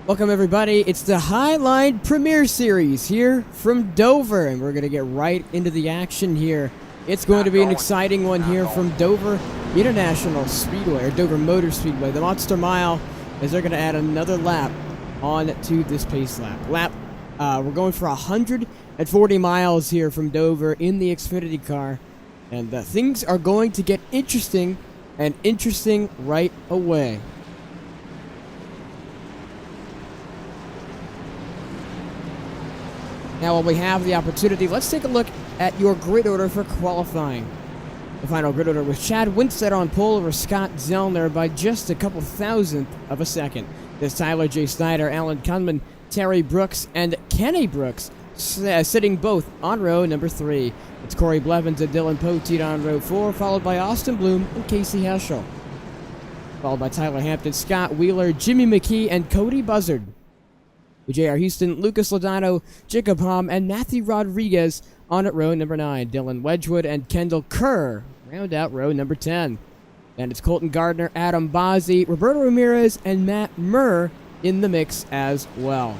Welcome everybody, it's the Highline Premier Series here from Dover, and we're going to get right into the action here. It's going to be an exciting one here from Dover International Speedway, or Dover Motor Speedway, the Monster Mile, as they're going to add another lap on to this pace lap. We're going for 140 miles here from Dover in the Xfinity car, and things are going to get interesting, and interesting right away. Now, while we have the opportunity, let's take a look at your grid order for qualifying. The final grid order was Chad Winstead on pole over Scott Zellner by just a couple thousandth of a second. There's Tyler J. Snyder, Alan Kunman, Terry Brooks, and Kenny Brooks sitting both on row number 3. It's Corey Blevins and Dylan Poteet on row 4, followed by Austin Bloom and Casey Heschel. Followed by Tyler Hampton, Scott Wheeler, Jimmy McKee, and Cody Buzzard. J.R. Houston, Lucas Lodano, Jacob Hom, and Matthew Rodriguez on at row number 9. Dylan Wedgwood and Kendall Kerr round out row number 10. And it's Colton Gardner, Adam Bozzi, Roberto Ramirez, and Matt Murr in the mix as well.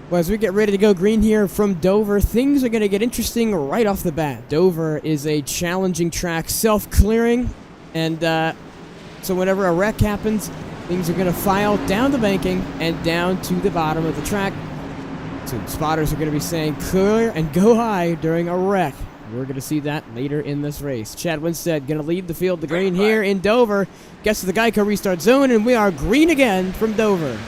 Well, as we get ready to go green here from Dover, things are going to get interesting right off the bat. Dover is a challenging track, self-clearing, and so whenever a wreck happens, things are going to file down the banking and down to the bottom of the track. So spotters are going to be saying clear and go high during a wreck. We're going to see that later in this race. Chad Winstead going to lead the field to green here in Dover. Gets to the Geico restart zone, and we are green again from Dover.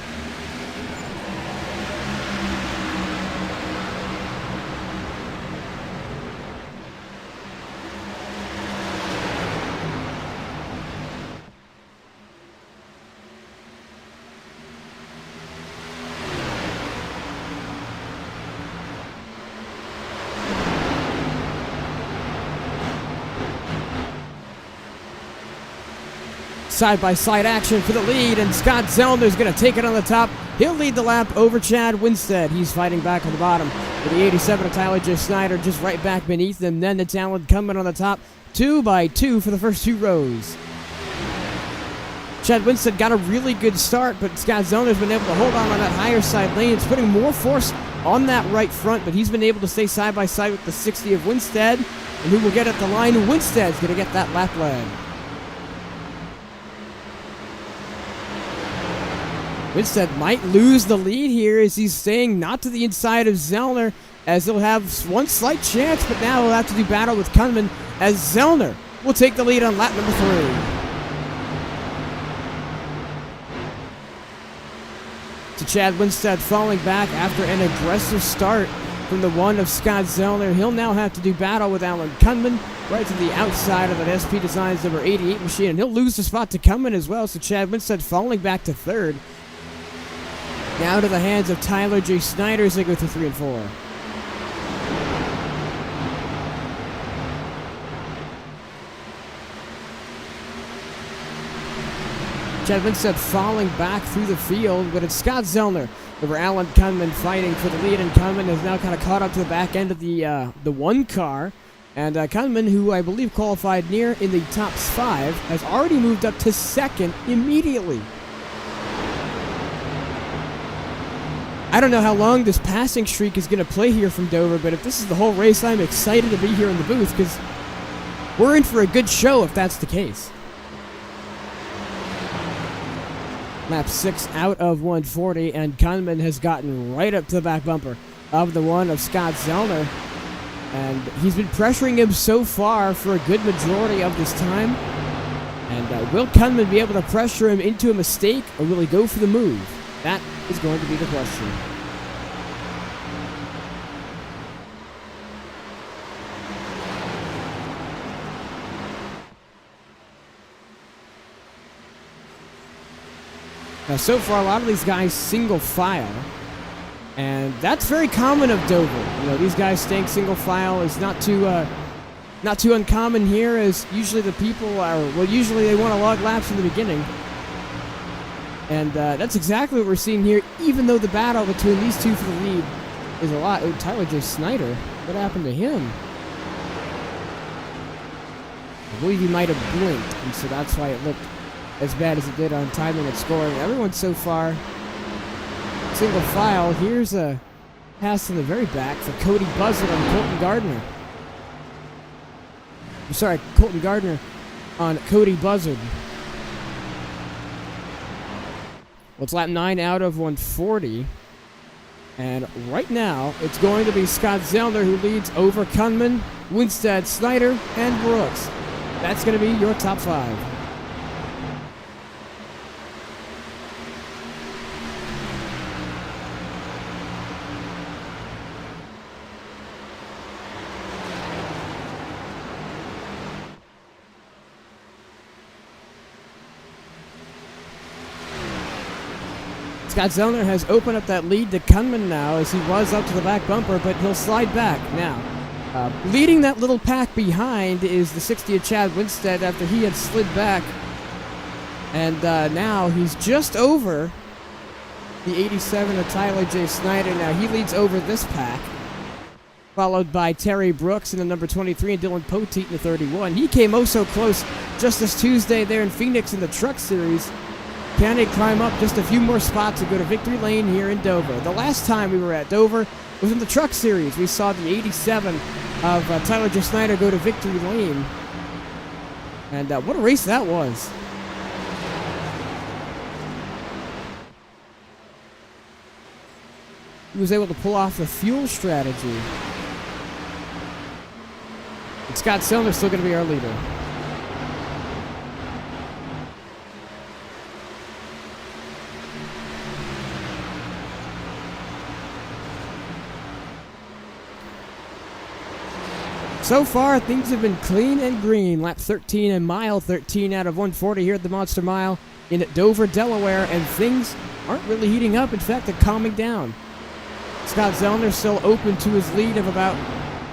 Side-by-side action for the lead, and Scott Zellner's going to take it on the top. He'll lead the lap over Chad Winstead. He's fighting back on the bottom. With the 87 of Tyler J. Snyder just right back beneath them. Then the talent coming on the top, 2 by 2 for the first 2 rows. Chad Winstead got a really good start, but Scott Zellner's been able to hold on that higher side lane. It's putting more force on that right front, but he's been able to stay side-by-side with the 60 of Winstead. And who will get at the line? Winstead's going to get that lap lead. Winstead might lose the lead here as he's staying not to the inside of Zellner, as he'll have one slight chance, but now he'll have to do battle with Kunman as Zellner will take the lead on lap number 3. To Chad Winstead falling back after an aggressive start from the one of Scott Zellner. He'll now have to do battle with Alan Kunman right to the outside of that SP Designs number 88 machine, and he'll lose the spot to Kunman as well, so Chad Winstead falling back to 3rd. Now to the hands of Tyler J. Snyder as they go through 3 and 4. Chad Winstead falling back through the field, but it's Scott Zellner over Alan Kunman fighting for the lead, and Kunman has now kind of caught up to the back end of the 1 car. And Kunman, who I believe qualified near in the top 5, has already moved up to 2nd immediately. I don't know how long this passing streak is going to play here from Dover, but if this is the whole race, I'm excited to be here in the booth because we're in for a good show if that's the case. Lap 6 out of 140, and Kunman has gotten right up to the back bumper of the one of Scott Zellner. And he's been pressuring him so far for a good majority of this time. And will Kunman be able to pressure him into a mistake, or will he go for the move? That is going to be the question. Now, so far, a lot of these guys single file, and that's very common of Dover. You know, these guys staying single file is not too uncommon here, as usually the people are, well, usually they want to log laps in the beginning. And that's exactly what we're seeing here, even though the battle between these two for the lead is a lot. Oh, Tyler J. Snyder, what happened to him? I believe he might have blinked, and so that's why it looked as bad as it did on timing and scoring. Everyone so far, single file. Here's a pass in the very back for Cody Buzzard on Colton Gardner. Sorry, Colton Gardner on Cody Buzzard. Well, it's lap 9 out of 140. And right now, it's going to be Scott Zellner who leads over Kunman, Winstead, Snyder, and Brooks. That's going to be your top 5. Scott Zellner has opened up that lead to Kunman now as he was up to the back bumper, but he'll slide back now. Leading that little pack behind is the 60 of Chad Winstead after he had slid back. And now he's just over the 87 of Tyler J. Snyder. Now he leads over this pack, followed by Terry Brooks in the number 23 and Dylan Poteet in the 31. He came oh so close just this Tuesday there in Phoenix in the Truck Series. Can they climb up just a few more spots to go to victory lane here in Dover? The last time we were at Dover was in the Truck Series. We saw the 87 of Tyler J. Snyder go to victory lane. And what a race that was. He was able to pull off the fuel strategy. And Scott Zellner's still going to be our leader. So far, things have been clean and green. Lap 13 and mile 13 out of 140 here at the Monster Mile in Dover, Delaware, and things aren't really heating up. In fact, they're calming down. Scott Zellner still open to his lead of about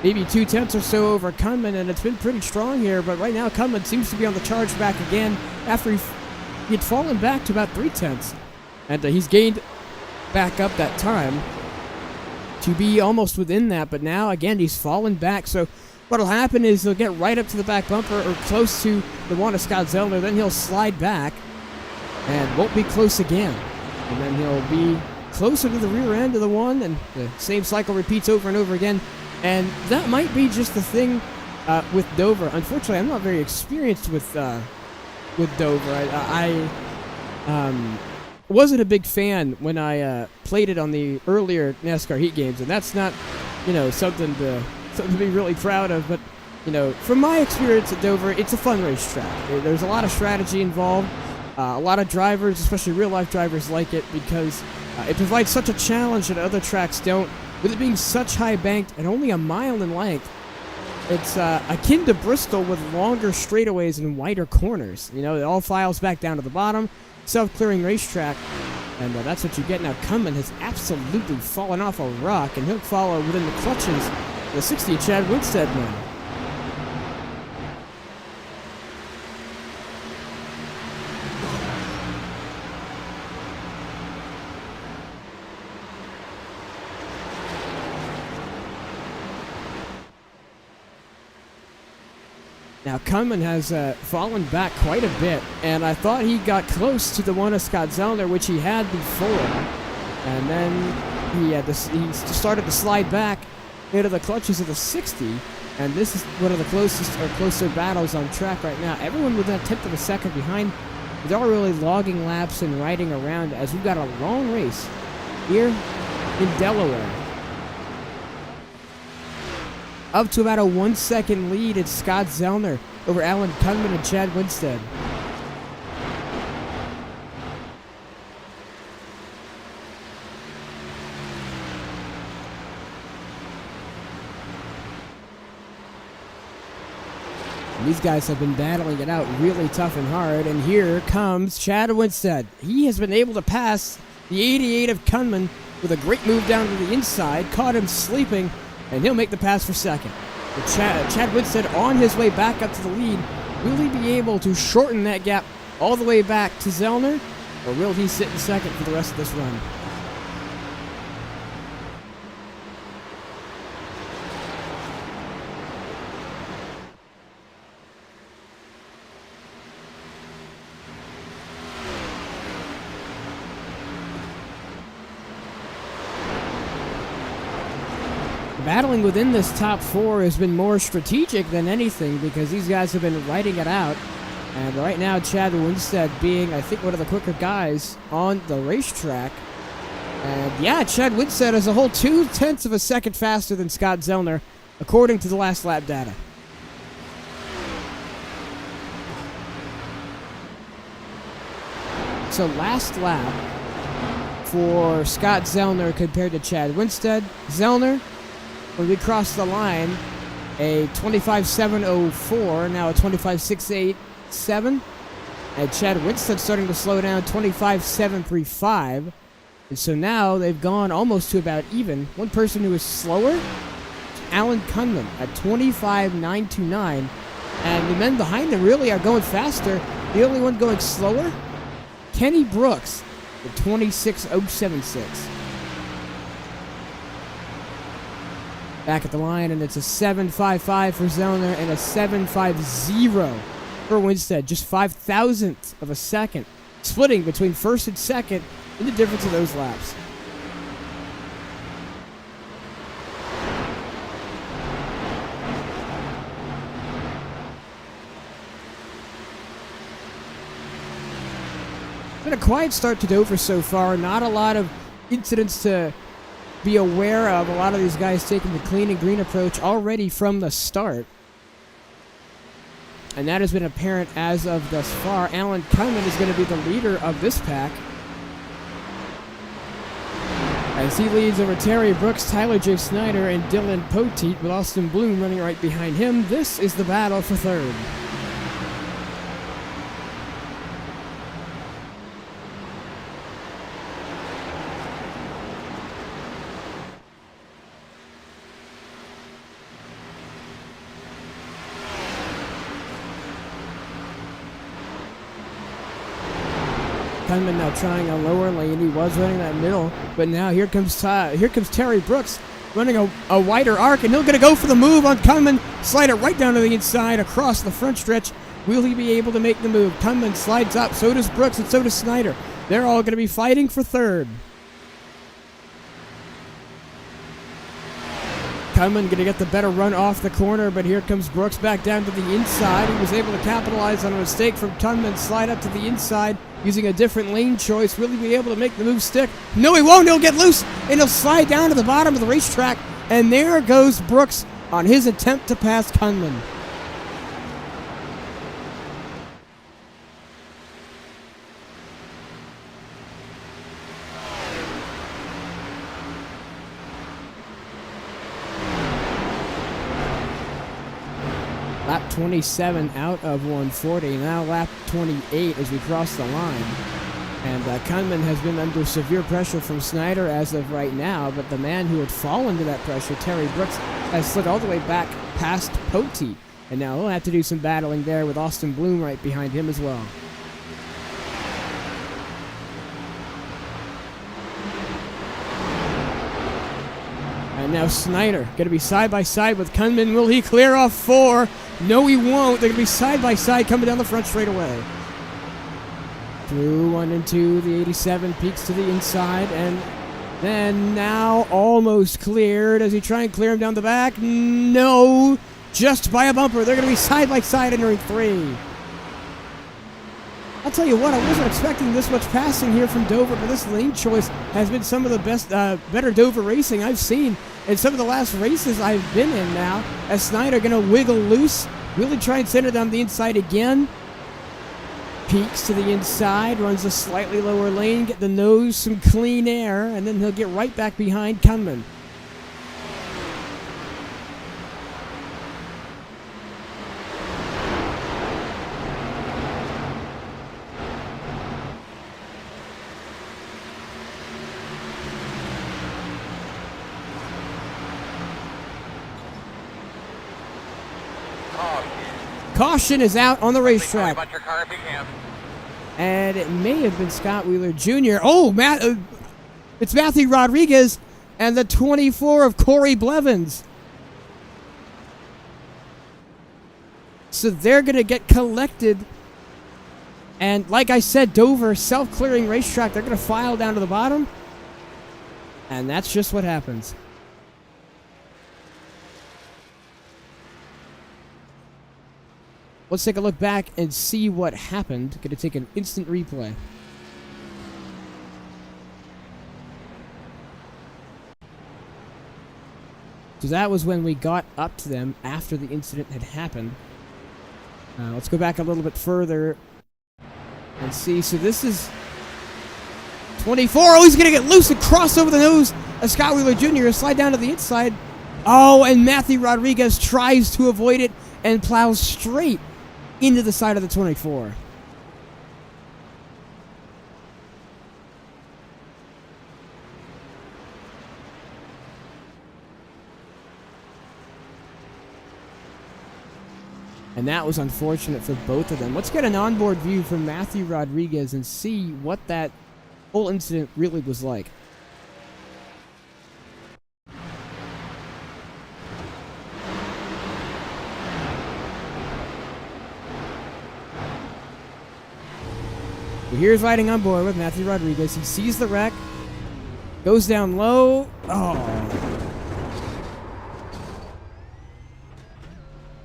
maybe 2/10 or so over Kunman, and it's been pretty strong here, but right now Kunman seems to be on the charge back again after he had fallen back to about 3/10. And he's gained back up that time to be almost within that, but now, again, he's fallen back, so what'll happen is he'll get right up to the back bumper or close to the one of Scott Zellner. Then he'll slide back and won't be close again. And then he'll be closer to the rear end of the one, and the same cycle repeats over and over again. And that might be just the thing with Dover. Unfortunately, I'm not very experienced with Dover. I wasn't a big fan when I played it on the earlier NASCAR Heat games, and that's not, something to be really proud of, but from my experience at Dover, it's a fun racetrack. There's a lot of strategy involved. A lot of drivers, especially real-life drivers, like it because it provides such a challenge that other tracks don't. With it being such high banked and only a mile in length, it's akin to Bristol with longer straightaways and wider corners. It all files back down to the bottom, self-clearing racetrack, and that's what you get. Now Kunman has absolutely fallen off a rock, and he'll follow within the clutches the 60 of Chad Winstead now. Now Kunman has fallen back quite a bit, and I thought he got close to the one of Scott Zellner, which he had before, and then he started to slide back into the clutches of the 60, and this is one of the closest or closer battles on track right now. Everyone within a tenth of a second behind. They're all really logging laps and riding around as we've got a long race here in Delaware. Up to about a 1 second lead, it's Scott Zellner over Alan Kunman and Chad Winstead. These guys have been battling it out really tough and hard, and here comes Chad Winstead. He has been able to pass the 88 of Kunman with a great move down to the inside, caught him sleeping, and he'll make the pass for second. But Chad Winstead on his way back up to the lead. Will he be able to shorten that gap all the way back to Zellner, or will he sit in second for the rest of this run? battling within this top 4 has been more strategic than anything because these guys have been writing it out. And right now, Chad Winstead being, I think, one of the quicker guys on the racetrack. And yeah, Chad Winstead is a whole 0.2 of a second faster than Scott Zellner, according to the last lap data. So last lap for Scott Zellner compared to Chad Winstead. Zellner, when we crossed the line, a 25.704, now a 25.687. And Chad Winstead starting to slow down, 25.735. And so now they've gone almost to about even. One person who is slower, Alan Kunman at 25.929. And the men behind them really are going faster. The only one going slower, Kenny Brooks at 26.076. Back at the line, and it's a 7.55 for Zellner and a 7.50 for Winstead. Just 0.005 of a second, splitting between first and second in the difference of those laps. It's been a quiet start to Dover so far. Not a lot of incidents to be aware of. A lot of these guys taking the clean and green approach already from the start. And that has been apparent as of thus far. Alan Kunman is going to be the leader of this pack, as he leads over Terry Brooks, Tyler J. Snyder, and Dylan Poteet, with Austin Bloom running right behind him. This is the battle for third. Kunman now trying a lower lane. He was running that middle, but now here comes Terry Brooks running a wider arc, and he'll going to go for the move on Kunman. Slide it right down to the inside across the front stretch. Will he be able to make the move? Kunman slides up. So does Brooks, and so does Snyder. They're all going to be fighting for third. Kunman going to get the better run off the corner, but here comes Brooks back down to the inside. He was able to capitalize on a mistake from Kunman, slide up to the inside using a different lane choice. Will he be able to make the move stick? No, he won't. He'll get loose, and he'll slide down to the bottom of the racetrack, and there goes Brooks on his attempt to pass Kunman. Lap 27 out of 140. Now lap 28 as we cross the line. And Kunman has been under severe pressure from Snyder as of right now, but the man who had fallen to that pressure, Terry Brooks, has slid all the way back past Poteet. And now he'll have to do some battling there with Austin Bloom right behind him as well. And now Snyder going to be side by side with Kunman. Will he clear off 4? No, he won't. They're going to be side by side coming down the front straightaway. Through 1 and 2, the 87 peaks to the inside, and then now almost cleared as he try and clear him down the back. No, just by a bumper. They're going to be side by side entering 3. I'll tell you what, I wasn't expecting this much passing here from Dover, but this lane choice has been some of the better Dover racing I've seen in some of the last races I've been in now. As Snyder going to wiggle loose, really try and center down the inside again. Peaks to the inside, runs a slightly lower lane, get the nose some clean air, and then he'll get right back behind Kunman. Caution is out on the racetrack. And it may have been Scott Wheeler Jr. Oh, it's Matthew Rodriguez and the 24 of Corey Blevins. So they're going to get collected. And like I said, Dover, self-clearing racetrack. They're going to file down to the bottom. And that's just what happens. Let's take a look back and see what happened. Gonna take an instant replay. So that was when we got up to them after the incident had happened. Let's go back a little bit further and see. So this is 24. Oh, he's going to get loose and cross over the nose of Scott Wheeler Jr. Slide down to the inside. Oh, and Matthew Rodriguez tries to avoid it and plows straight into the side of the 24. And that was unfortunate for both of them. Let's get an onboard view from Matthew Rodriguez and see what that whole incident really was like. So here's riding on board with Matthew Rodriguez. He sees the wreck, goes down low. Oh.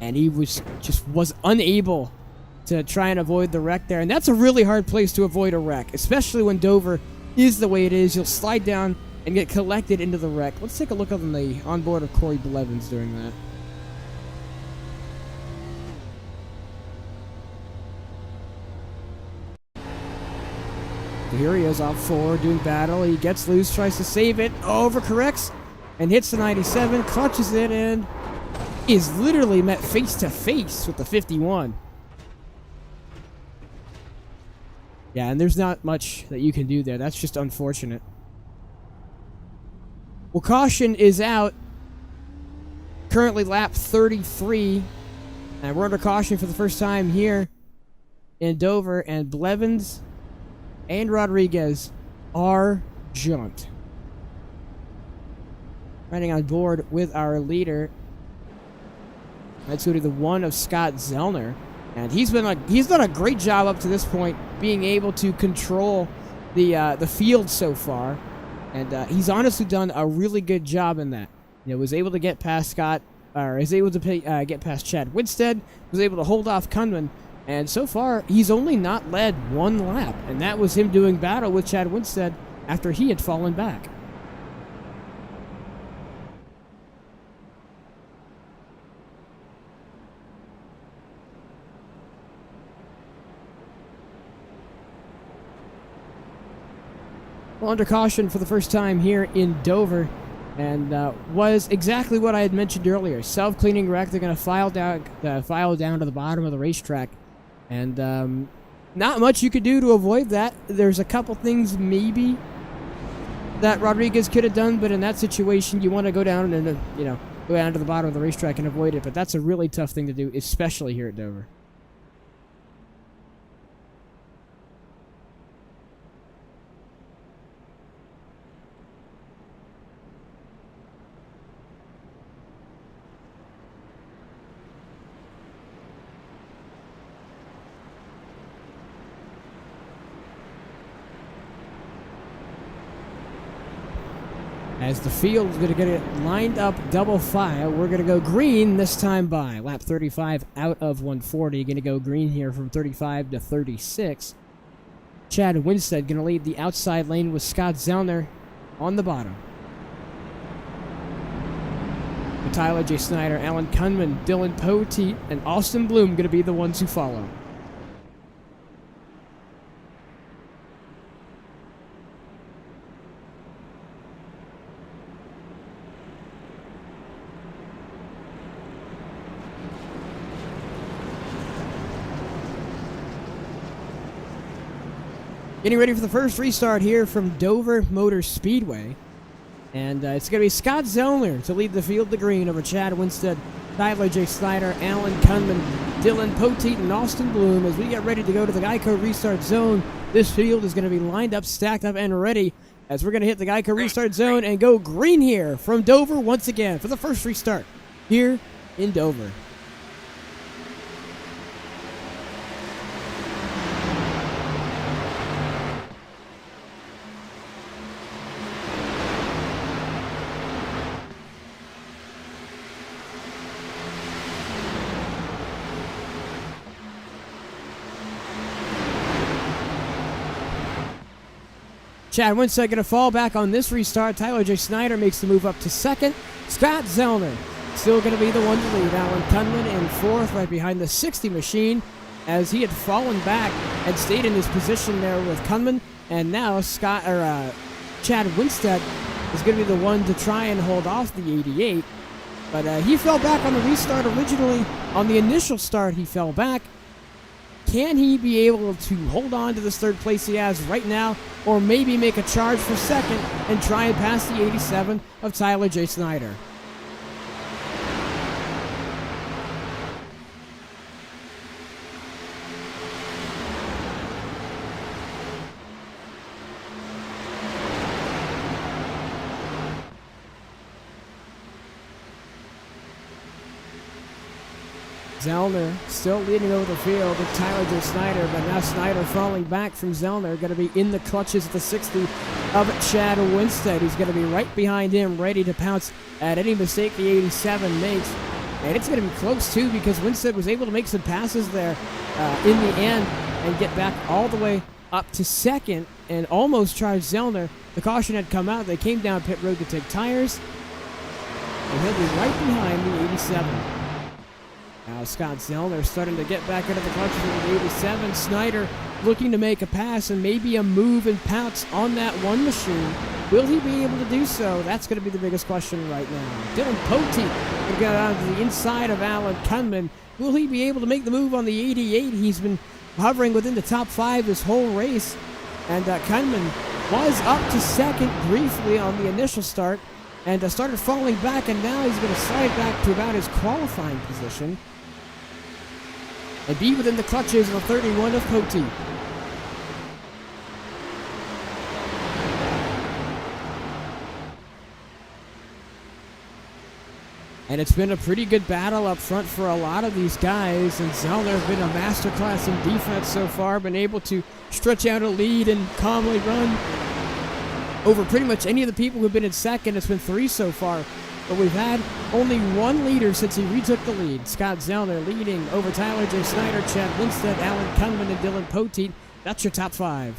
And he was unable to try and avoid the wreck there. And that's a really hard place to avoid a wreck, especially when Dover is the way it is. You'll slide down and get collected into the wreck. Let's take a look on the onboard of Corey Blevins doing that. So here he is off forward doing battle. He gets loose, tries to save it, overcorrects, and hits the 97, clutches it, and is literally met face to face with the 51. Yeah, and there's not much that you can do there. That's just unfortunate. Well, caution is out. Currently lap 33. And we're under caution for the first time here in Dover. And Blevins and Rodriguez are jumped. Riding on board with our leader. Let's go to the one of Scott Zellner. And he's done a great job up to this point, being able to control the field so far, and he's honestly done a really good job in that. You know, was able to get past get past Chad Winstead, was able to hold off Kunman, and so far he's only not led one lap, and that was him doing battle with Chad Winstead after he had fallen back. Well, under caution for the first time here in Dover, and was exactly what I had mentioned earlier. Self-cleaning wreck. They're going to file down to the bottom of the racetrack, and not much you could do to avoid that. There's a couple things maybe that Rodriguez could have done, but in that situation, you want to go down and go down to the bottom of the racetrack and avoid it. But that's a really tough thing to do, especially here at Dover. As the field is going to get it lined up double file, we're going to go green this time by lap 35 out of 140. Going to go green here from 35 to 36. Chad Winstead going to lead the outside lane with Scott Zellner on the bottom. Tyler J. Snyder, Alan Kunman, Dylan Poteet, and Austin Bloom going to be the ones who follow. Getting ready for the first restart here from Dover Motor Speedway. And it's going to be Scott Zellner to lead the field to green over Chad Winstead, Tyler J. Snyder, Alan Kunman, Dylan Poteet, and Austin Bloom as we get ready to go to the Geico restart zone. This field is going to be lined up, stacked up, and ready as we're going to hit the Geico restart zone and go green here from Dover once again for the first restart here in Dover. Chad Winstead going to fall back on this restart. Tyler J. Snyder makes the move up to second. Scott Zellner still going to be the one to lead. Alan Kunman in fourth, right behind the 60 machine, as he had fallen back and stayed in his position there with Kunman. And now Chad Winstead is going to be the one to try and hold off the 88. But he fell back on the restart originally. On the initial start, he fell back. Can he be able to hold on to this third place he has right now, or maybe make a charge for second and try and pass the 87 of Tyler J. Snyder? Zellner still leading over the field with Tyler J. Snyder, but now Snyder falling back from Zellner, going to be in the clutches of the 60 of Chad Winstead. He's going to be right behind him, ready to pounce at any mistake the 87 makes. And it's going to be close, too, because Winstead was able to make some passes there in the end and get back all the way up to second and almost charge Zellner. The caution had come out. They came down pit road to take tires, and he'll be right behind the 87. Now Scott Zellner starting to get back into the clutches of the 87. Snyder looking to make a pass and maybe a move and pounce on that one machine. Will he be able to do so? That's going to be the biggest question right now. Dylan Poteet going to get out to the inside of Alan Kunman. Will he be able to make the move on the 88? He's been hovering within the top 5 this whole race. And Kunman was up to second briefly on the initial start and started falling back, and now he's going to slide back to about his qualifying position and be within the clutches of the 31 of Poteet. And it's been a pretty good battle up front for a lot of these guys, and Zellner has been a masterclass in defense so far, been able to stretch out a lead and calmly run over pretty much any of the people who've been in second. It's been 3 so far, but we've had only one leader since he retook the lead. Scott Zellner leading over Tyler J. Snyder, Chad Winstead, Alan Kunman, and Dylan Poteet. That's your top 5.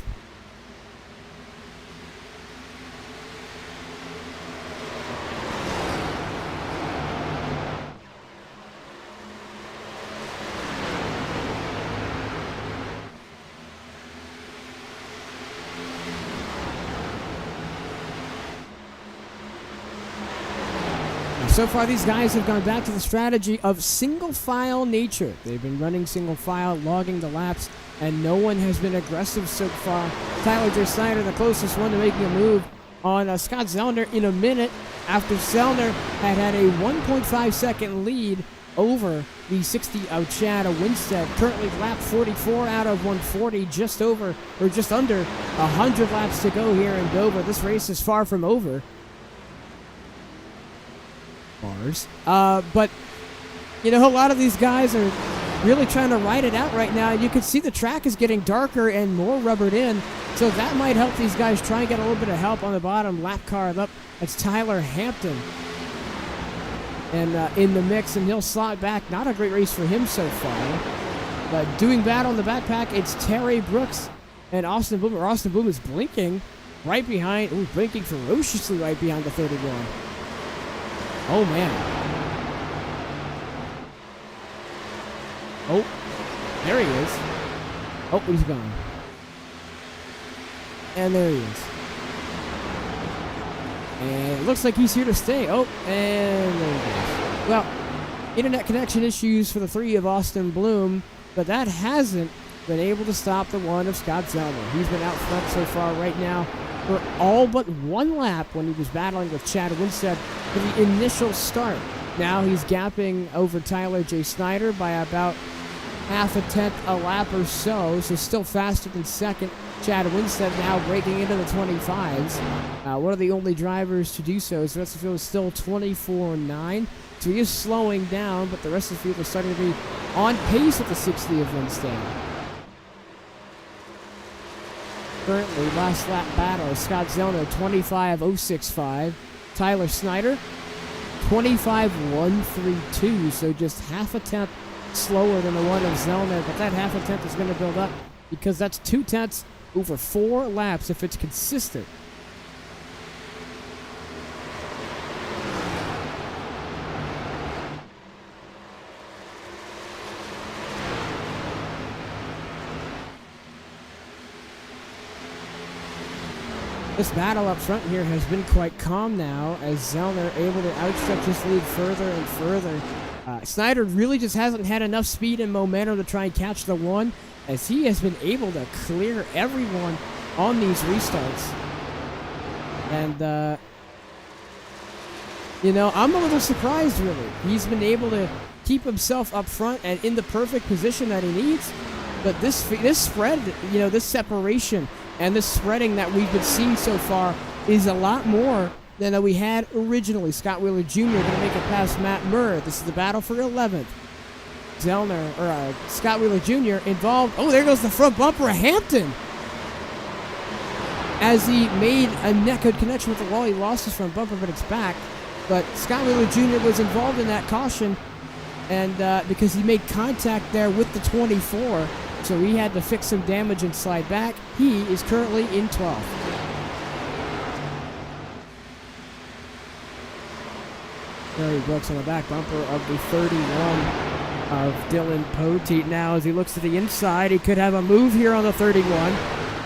So far, these guys have gone back to the strategy of single file nature. They've been running single file, logging the laps, and no one has been aggressive so far. Tyler J. Snyder, the closest one to making a move on Scott Zellner in a minute after Zellner had a 1.5 second lead over the 60 of Chad Winstead. Currently lap 44 out of 140, just over or just under 100 laps to go here in Dover. This race is far from over. But you know, a lot of these guys are really trying to ride it out right now. You can see the track is getting darker and more rubbered in, so that might help these guys try and get a little bit of help on the bottom. Lap car up, that's Tyler Hampton, and in the mix, and he'll slot back. Not a great race for him so far, but doing bad on the backpack, it's Terry Brooks and Austin Boomer. Austin Boomer is blinking right behind, blinking ferociously right behind the 31. Oh, man. Oh, there he is. Oh, he's gone. And there he is. And it looks like he's here to stay. Oh, and there he goes. Well, internet connection issues for the 3 of Austin Bloom, but that hasn't been able to stop the 1 of Scott Zellner. He's been out front so far right now for all but 1 lap when he was battling with Chad Winstead for the initial start. Now he's gapping over Tyler J. Snyder by about half a tenth a lap or so, so still faster than second. Chad Winstead now breaking into the 25s. One of the only drivers to do so, so the rest of the field is still 24.9. So he is slowing down, but the rest of the field is starting to be on pace with the 60 of Winstead. Currently, last lap battle, Scott Zellner 25.065. Tyler Snyder 25.132, so just half a tenth slower than the 1 of Zellner, but that half a tenth is going to build up because that's 2 tenths over 4 laps if it's consistent. This battle up front here has been quite calm now, as Zellner able to outstretch his lead further and further. Snyder really just hasn't had enough speed and momentum to try and catch the one, as he has been able to clear everyone on these restarts. And, you know, I'm a little surprised, really. He's been able to keep himself up front and in the perfect position that he needs. But this spread, you know, this separation and this spreading that we've been seeing so far is a lot more than we had originally. Scott Wheeler Jr. going to make it past Matt Murr. This is the battle for 11th. Scott Wheeler Jr. involved. Oh, there goes the front bumper of Hampton. As he made a neck-good connection with the wall, he lost his front bumper, but it's back. But Scott Wheeler Jr. was involved in that caution, and because he made contact there with the 24, so he had to fix some damage and slide back. He is currently in 12th. Terry Brooks on the back bumper of the 31 of Dylan Poteet. Now, as he looks to the inside, he could have a move here on the 31.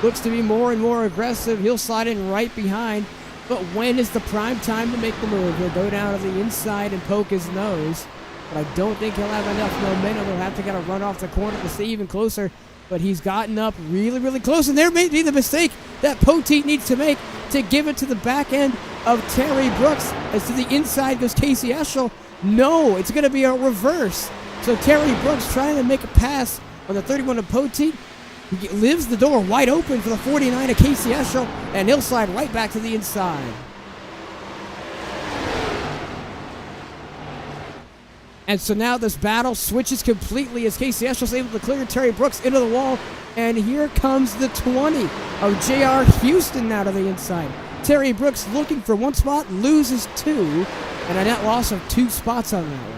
Looks to be more and more aggressive. He'll slide in right behind. But when is the prime time to make the move? He'll go down to the inside and poke his nose. But I don't think he'll have enough momentum. He'll have to kind of run off the corner to stay even closer. But he's gotten up really, really close. And there may be the mistake that Poteet needs to make to give it to the back end of Terry Brooks. As to the inside goes Casey Eschel. No, it's going to be a reverse. So Terry Brooks trying to make a pass on the 31 of Poteet. He leaves the door wide open for the 49 of Casey Eschel. And he'll slide right back to the inside. And so now this battle switches completely as Casey Eschel's able to clear Terry Brooks into the wall. And here comes the 20 of J.R. Houston now to the inside. Terry Brooks looking for one spot, loses 2, and a net loss of 2 spots on that one.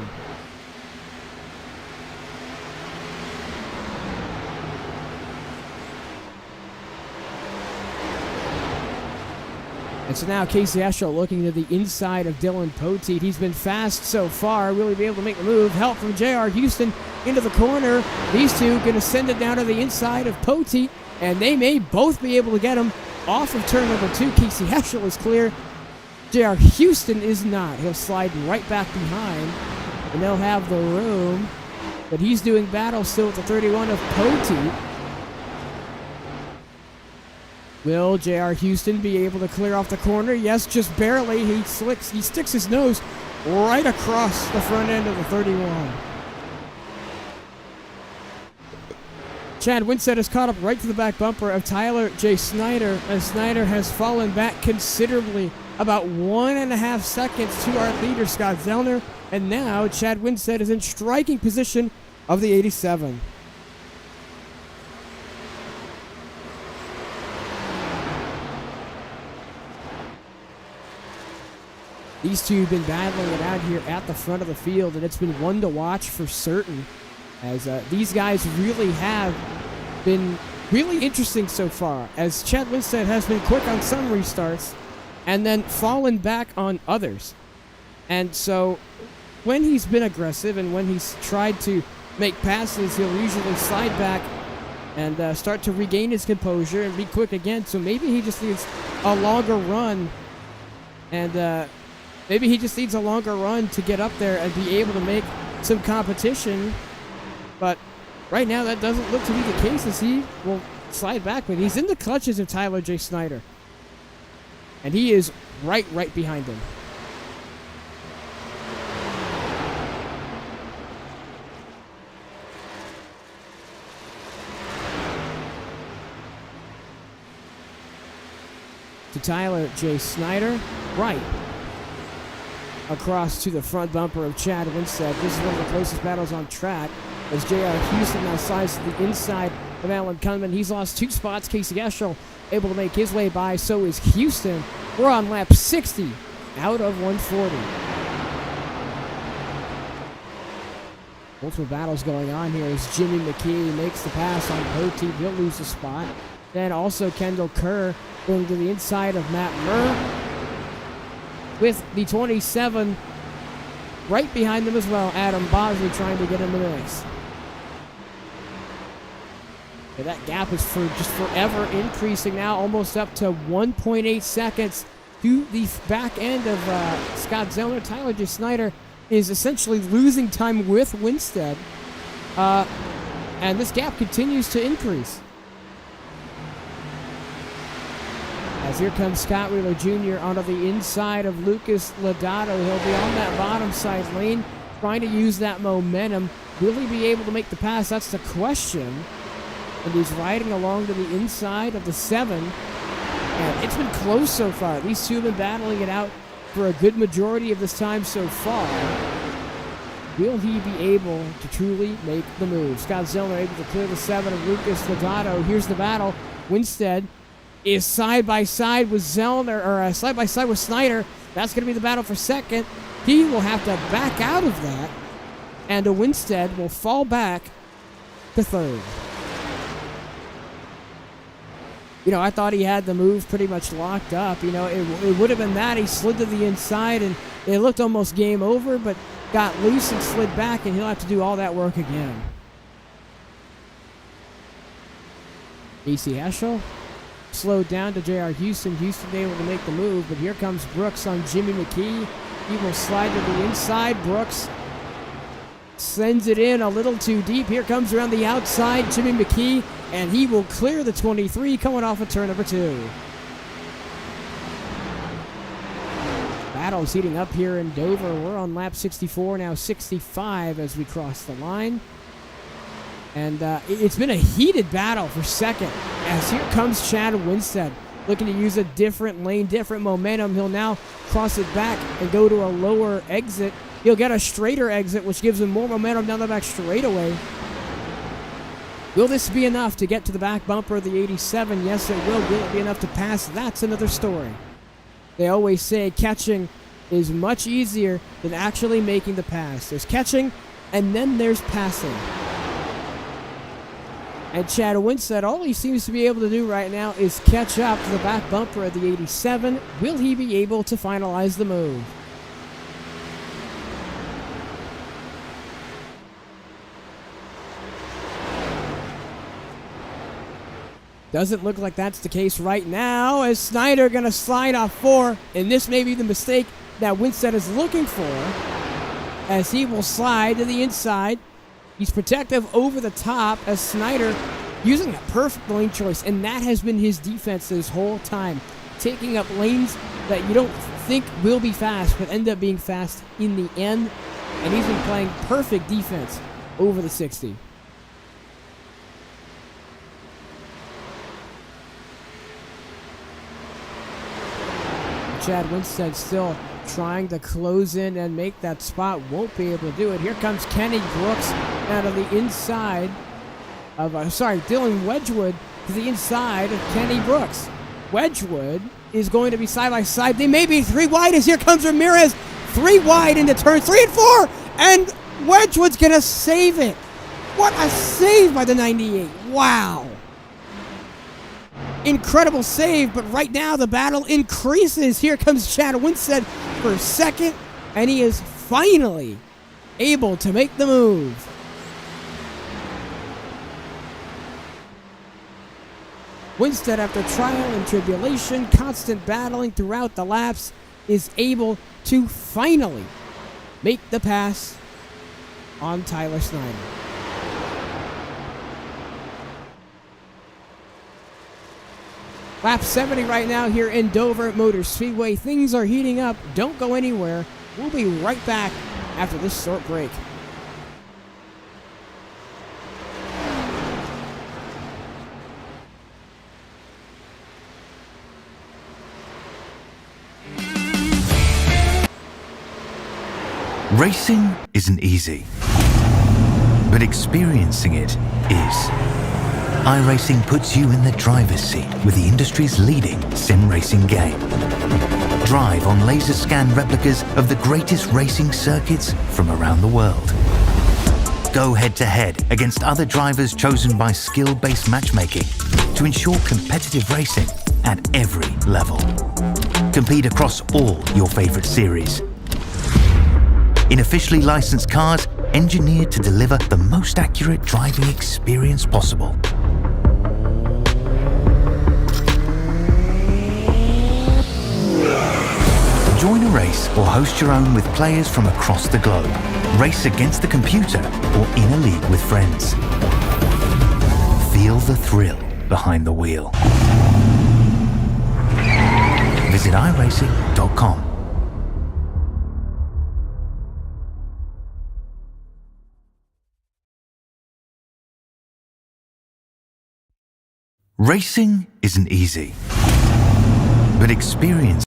And so now Casey Eschel looking to the inside of Dylan Poteet. He's been fast so far. Will he be able to make the move? Help from J.R. Houston into the corner. These two going to send it down to the inside of Poteet, and they may both be able to get him off of turn number 2. Casey Eschel is clear. J.R. Houston is not. He'll slide right back behind, and they'll have the room. But he's doing battle still with the 31 of Poteet. Will J.R. Houston be able to clear off the corner? Yes, just barely. He sticks his nose right across the front end of the 31. Chad Winstead is caught up right to the back bumper of Tyler J. Snyder, as Snyder has fallen back considerably, about 1.5 seconds to our leader, Scott Zellner. And now Chad Winstead is in striking position of the 87. These two have been battling it out here at the front of the field, and it's been one to watch for certain, as these guys really have been really interesting so far, as Chad Winstead has been quick on some restarts and then fallen back on others. And so when he's been aggressive and when he's tried to make passes, he'll usually slide back and start to regain his composure and be quick again. So maybe he just needs a longer run, and maybe he just needs a longer run to get up there and be able to make some competition. But right now, that doesn't look to be the case, as he will slide back. But he's in the clutches of Tyler J. Snyder, and he is right behind him. To Tyler J. Snyder, right across to the front bumper of Chad Winstead. This is one of the closest battles on track, as J.R. Houston now slides to the inside of Alan Cunman. He's lost 2 spots. Casey Eschel able to make his way by. So is Houston. We're on lap 60 out of 140. Multiple battles going on here as Jimmy McKee makes the pass on Poteet. He'll lose a spot. Then also Kendall Kerr going to the inside of Matt Murr. With the 27 right behind them as well, Adam Bosley trying to get in the mix. Yeah, that gap is just forever increasing now, almost up to 1.8 seconds to the back end of Scott Zellner. Tyler J. Snyder is essentially losing time with Winstead. And this gap continues to increase. As here comes Scott Wheeler Jr. onto the inside of Lucas Lodato. He'll be on that bottom side lane, trying to use that momentum. Will he be able to make the pass? That's the question. And he's riding along to the inside of the 7. And it's been close so far. These two have been battling it out for a good majority of this time so far. Will he be able to truly make the move? Scott Zellner able to clear the 7 of Lucas Lodato. Here's the battle. Winstead is side by side with Zellner, or side by side with Snyder. That's going to be the battle for second. He will have to back out of that, and Winstead will fall back to third. You know, I thought he had the move pretty much locked up. You know, it would have been that. He slid to the inside, and it looked almost game over, but got loose and slid back, and he'll have to do all that work again. AC Heschel slowed down to J.R. Houston. Houston able to make the move, but here comes Brooks on Jimmy McKee. He will slide to the inside. Brooks sends it in a little too deep. Here comes around the outside Jimmy McKee, and he will clear the 23 coming off of turn number 2. Battle's heating up here in Dover. We're on lap 64, now 65 as we cross the line. And it's been a heated battle for second, as here comes Chad Winstead, looking to use a different lane, different momentum. He'll now cross it back and go to a lower exit. He'll get a straighter exit, which gives him more momentum down the back straightaway. Will this be enough to get to the back bumper of the 87? Yes, it will. Will it be enough to pass? That's another story. They always say catching is much easier than actually making the pass. There's catching, and then there's passing. And Chad Winstead, all he seems to be able to do right now is catch up to the back bumper of the 87. Will he be able to finalize the move? Doesn't look like that's the case right now, as Snyder going to slide off 4, and this may be the mistake that Winstead is looking for, as he will slide to the inside. He's protective over the top, as Snyder using a perfect lane choice, and that has been his defense this whole time. Taking up lanes that you don't think will be fast, but end up being fast in the end, and he's been playing perfect defense over the 60. Chad Winstead still trying to close in and make that spot. Won't be able to do it. Here comes Kenny Brooks out of the inside of, Dylan Wedgwood to the inside of Kenny Brooks. Wedgwood is going to be side by side. They may be 3 wide as here comes Ramirez. 3 wide into turn 3 and 4. And Wedgwood's going to save it. What a save by the 98. Wow. Incredible save, but right now the battle increases. Here comes Chad Winstead for second, and he is finally able to make the move. Winstead, after trial and tribulation, constant battling throughout the laps, is able to finally make the pass on Tyler Snyder. Lap 70 right now here in Dover Motor Speedway. Things are heating up. Don't go anywhere. We'll be right back after this short break. Racing isn't easy, but experiencing it is. iRacing puts you in the driver's seat with the industry's leading sim racing game. Drive on laser scan replicas of the greatest racing circuits from around the world. Both go head-to-head against other drivers chosen by skill-based matchmaking to ensure competitive racing at every level. Compete across all your favorite series. In officially licensed cars, engineered to deliver the most accurate driving experience possible. Join a race or host your own with players from across the globe. Race against the computer or in a league with friends. Feel the thrill behind the wheel. Visit iRacing.com. Racing isn't easy, but experience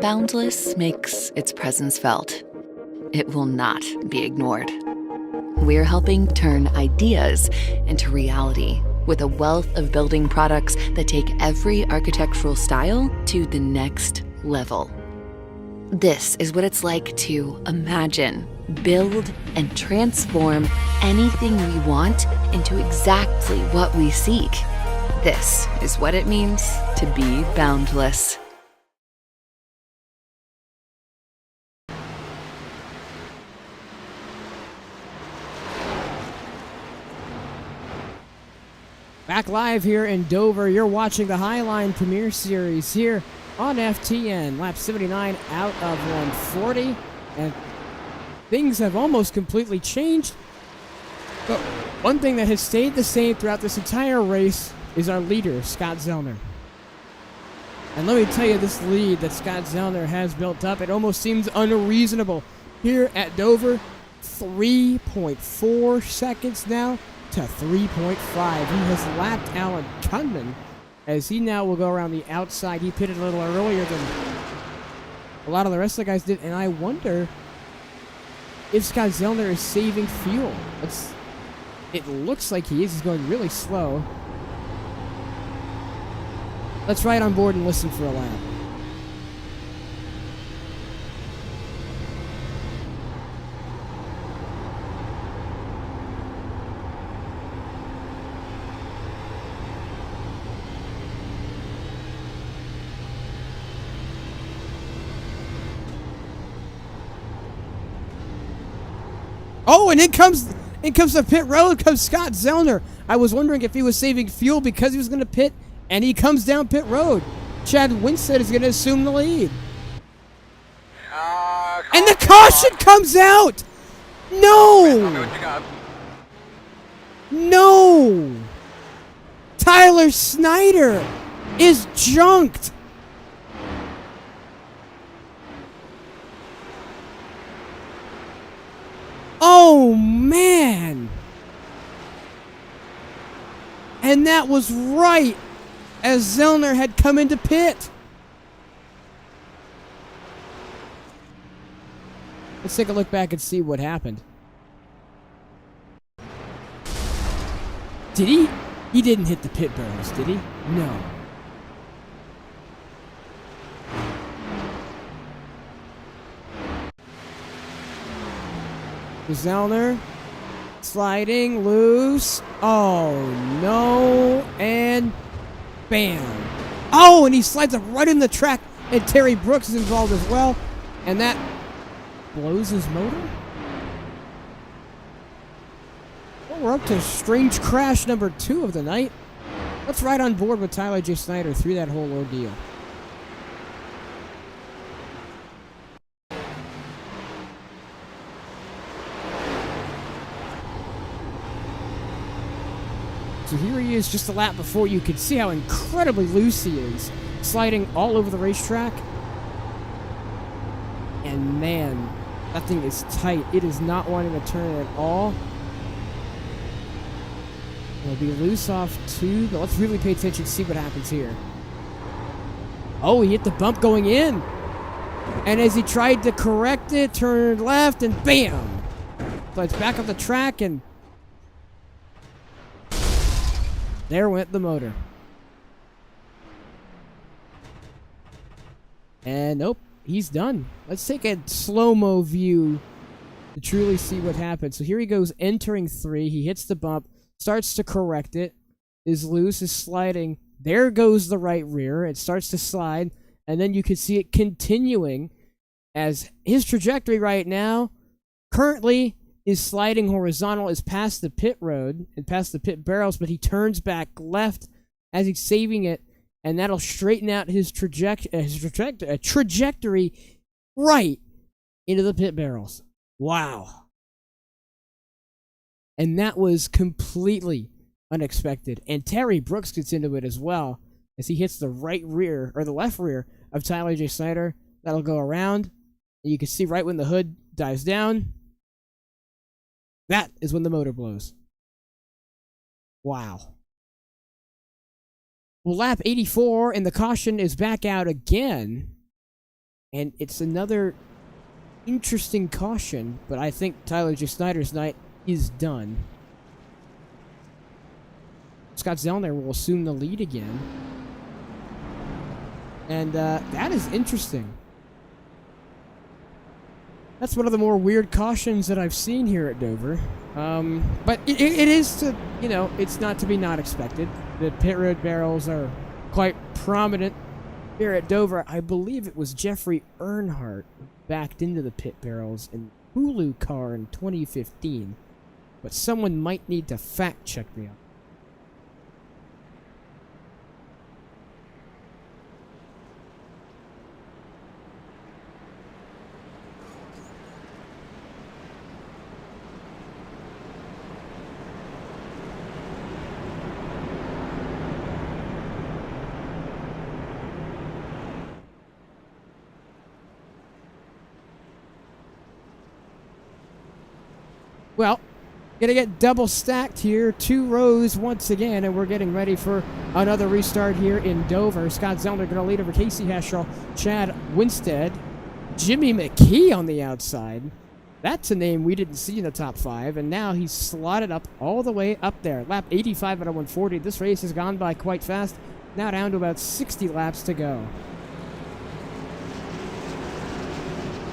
Boundless makes its presence felt. It will not be ignored. We're helping turn ideas into reality with a wealth of building products that take every architectural style to the next level. This is what it's like to imagine, build, and transform anything we want into exactly what we seek. This is what it means to be boundless. Back live here in Dover, you're watching the Highline Premier Series here on FTN. Lap 79 out of 140, and things have almost completely changed. But one thing that has stayed the same throughout this entire race is our leader, Scott Zellner. And let me tell you, this lead that Scott Zellner has built up, it almost seems unreasonable. Here at Dover, 3.4 seconds now to 3.5. He has lapped Alan Cunman as he now will go around the outside. He pitted a little earlier than a lot of the rest of the guys did, and I wonder if Scott Zellner is saving fuel. It looks like he is. He's going really slow. Let's ride on board and listen for a lap. Oh, and in comes the pit road, comes Scott Zellner. I was wondering if he was saving fuel because he was going to pit, and he comes down pit road. Chad Winstead is going to assume the lead. And the caution comes out! No! No! Tyler Snyder is junked. Oh, man. And that was right as Zellner had come into pit. Let's take a look back and see what happened. Did he? He didn't hit the pit barrels, did he? No. Zellner sliding loose. Oh no, and bam. Oh, and he slides it right in the track, and Terry Brooks is involved as well, and that blows his motor. Well, we're up to strange crash number 2 of the night. Let's ride on board with Tyler J. Snyder through that whole ordeal. So here he is just a lap before. You can see how incredibly loose he is, sliding all over the racetrack. And man, that thing is tight. It is not wanting to turn at all. It'll be loose off 2, but let's really pay attention to see what happens here. Oh, he hit the bump going in. And as he tried to correct it, turned left, and bam! Slides back on the track, and there went the motor. And nope, he's done. Let's take a slow-mo view to truly see what happened. So here he goes entering 3. He hits the bump, starts to correct it, is loose, is sliding. There goes the right rear. It starts to slide, and then you can see it continuing as his trajectory right now currently is sliding horizontal, is past the pit road and past the pit barrels, but he turns back left as he's saving it, and that'll straighten out his trajectory right into the pit barrels. Wow. And that was completely unexpected. And Terry Brooks gets into it as well as he hits the right rear, or the left rear of Tyler J. Snyder. That'll go around, and you can see right when the hood dives down, that is when the motor blows. Wow. Well, lap 84, and the caution is back out again. And it's another interesting caution, but I think Tyler J. Snyder's night is done. Scott Zellner will assume the lead again. And that is interesting. That's one of the more weird cautions that I've seen here at Dover. But it is to, you know, it's not to be not expected. The pit road barrels are quite prominent here at Dover. I believe it was Jeffrey Earnhardt who backed into the pit barrels in Hulu car in 2015. But someone might need to fact check me on. Well, gonna get double stacked here, 2 rows once again, and we're getting ready for another restart here in Dover. Scott Zellner gonna lead over Casey Heschel, Chad Winstead, Jimmy McKee on the outside. That's a name we didn't see in the top 5, and now he's slotted up all the way up there. Lap 85 out of 140. This race has gone by quite fast. Now down to about 60 laps to go.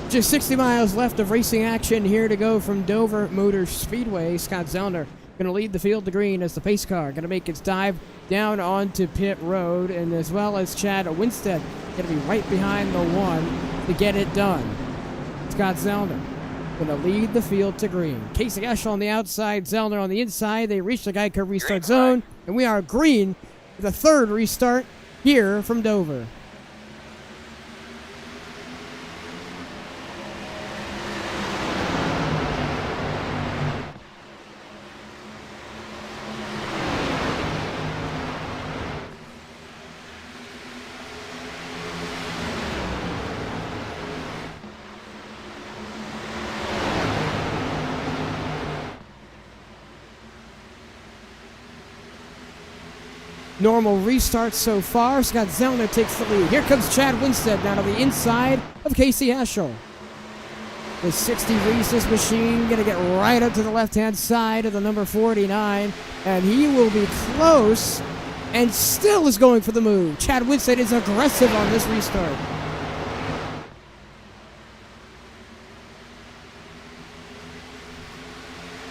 Just 60 miles left of racing action here to go from Dover Motor Speedway. Scott Zellner going to lead the field to green as the pace car going to make its dive down onto pit road, and as well as Chad Winstead going to be right behind the 1 to get it done. Scott Zellner going to lead the field to green. Casey Heschel on the outside, Zellner on the inside. They reach the Geico restart zone, and we are green for the 3rd restart here from Dover. Normal restart so far. Scott Zellner takes the lead. Here comes Chad Winstead now to the inside of Casey Heschel. The 60 Reese's machine going to get right up to the left-hand side of the number 49, and he will be close and still is going for the move. Chad Winstead is aggressive on this restart.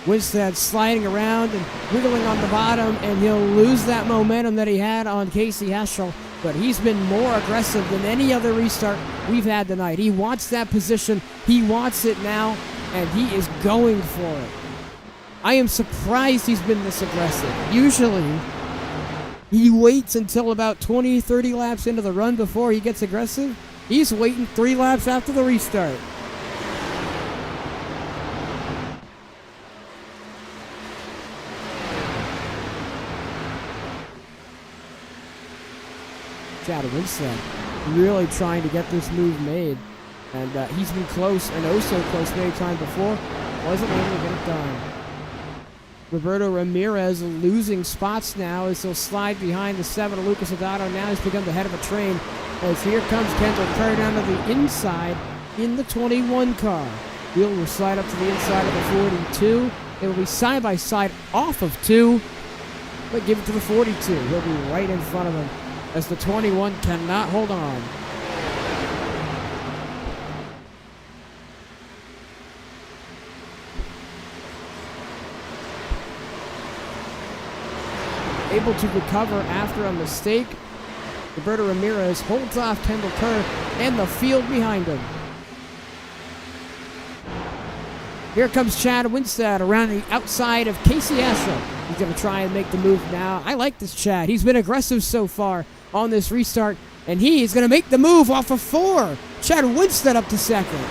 Winstead sliding around and wiggling on the bottom, and he'll lose that momentum that he had on Casey Heschel. But he's been more aggressive than any other restart we've had tonight. He wants that position. He wants it now, and he is going for it. I am surprised he's been this aggressive. Usually, he waits until about 20, 30 laps into the run before he gets aggressive. He's waiting 3 laps after the restart. Chad Winstead really trying to get this move made, and he's been close and oh so close many times before, wasn't able to get it done. Roberto Ramirez losing spots now as he'll slide behind the 7 of Lucas Adado. Now he's become the head of a train as here comes Kendall Kerr down to the inside in the 21 car. Wheel will slide up to the inside of the 42. It will be side by side off of 2, but give it to the 42. He'll be right in front of him as the 21 cannot hold on. Able to recover after a mistake, Roberto Ramirez holds off Kendall Kerr and the field behind him. Here comes Chad Winstead around the outside of Casey Heschel. He's going to try and make the move now. I like this Chad. He's been aggressive so far on this restart, and he is going to make the move off of 4. Chad Winstead up to second.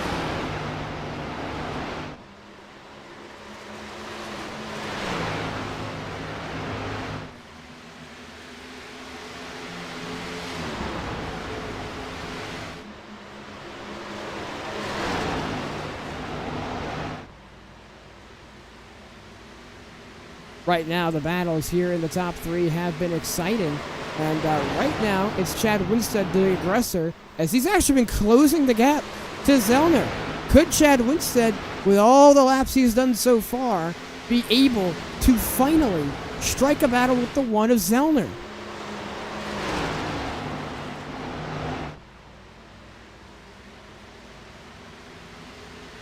Right now, the battles here in the top 3 have been exciting. And right now, it's Chad Winstead, the aggressor, as he's actually been closing the gap to Zellner. Could Chad Winstead, with all the laps he's done so far, be able to finally strike a battle with the 1 of Zellner?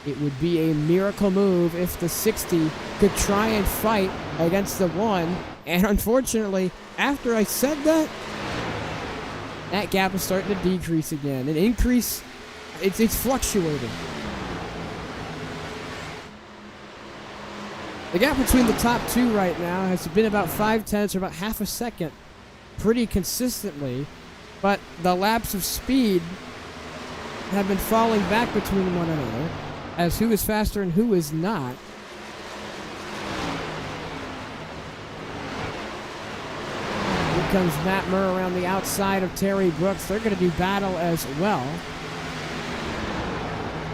It would be a miracle move if the 60 could try and fight against the 1. And unfortunately, after I said that, that gap is starting to decrease again. An increase, it's fluctuating. The gap between the top 2 right now has been about 5/10 or about half a second pretty consistently. But the laps of speed have been falling back between one another as who is faster and who is not. Here comes Matt Murr around the outside of Terry Brooks. They're going to do battle as well,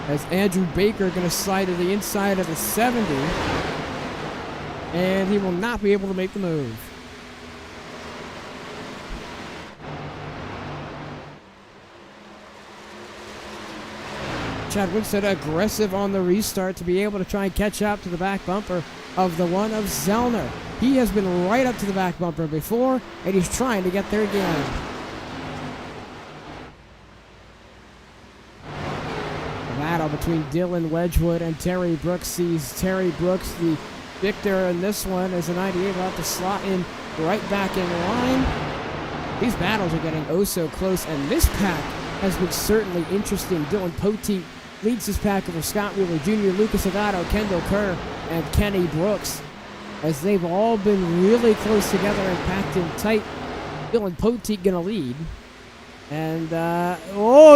as Andrew Baker going to slide to the inside of the 70, and he will not be able to make the move. Chad Winstead aggressive on the restart to be able to try and catch up to the back bumper of the 1 of Zellner. He has been right up to the back bumper before, and he's trying to get there again. The battle between Dylan Wedgwood and Terry Brooks sees Terry Brooks, the victor in this one, as the 98 will have to slot in right back in line. These battles are getting oh so close, and this pack has been certainly interesting. Dylan Poteet leads his pack over Scott Wheeler Jr., Lucas Adado, Kendall Kerr, and Kenny Brooks, as they've all been really close together and packed in tight. Dylan Poteet gonna lead. And,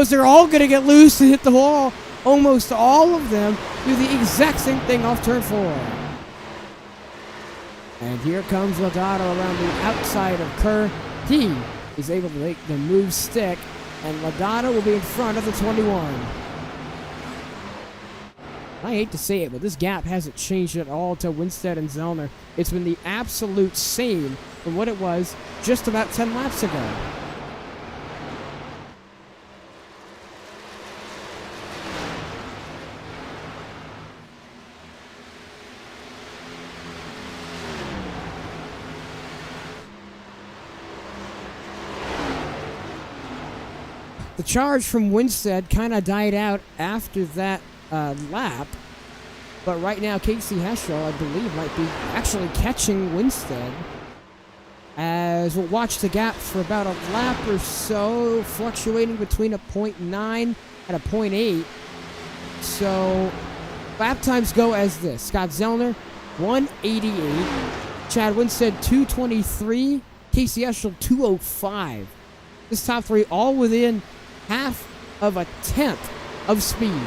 is they're all gonna get loose and hit the wall. Almost all of them do the exact same thing off turn 4. And here comes Adado around the outside of Kerr. He is able to make the move stick, and Ladada will be in front of the 21. I hate to say it, but this gap hasn't changed at all to Winstead and Zellner. It's been the absolute same from what it was just about 10 laps ago. The charge from Winstead kind of died out after that lap. But right now, Casey Heschel, I believe, might be actually catching Winstead. As we'll watch the gap for about a lap or so, fluctuating between a 0.9 and a 0.8. So, lap times go as this. Scott Zellner, 188. Chad Winstead, 223. Casey Heschel, 205. This top three all within half of a tenth of speed.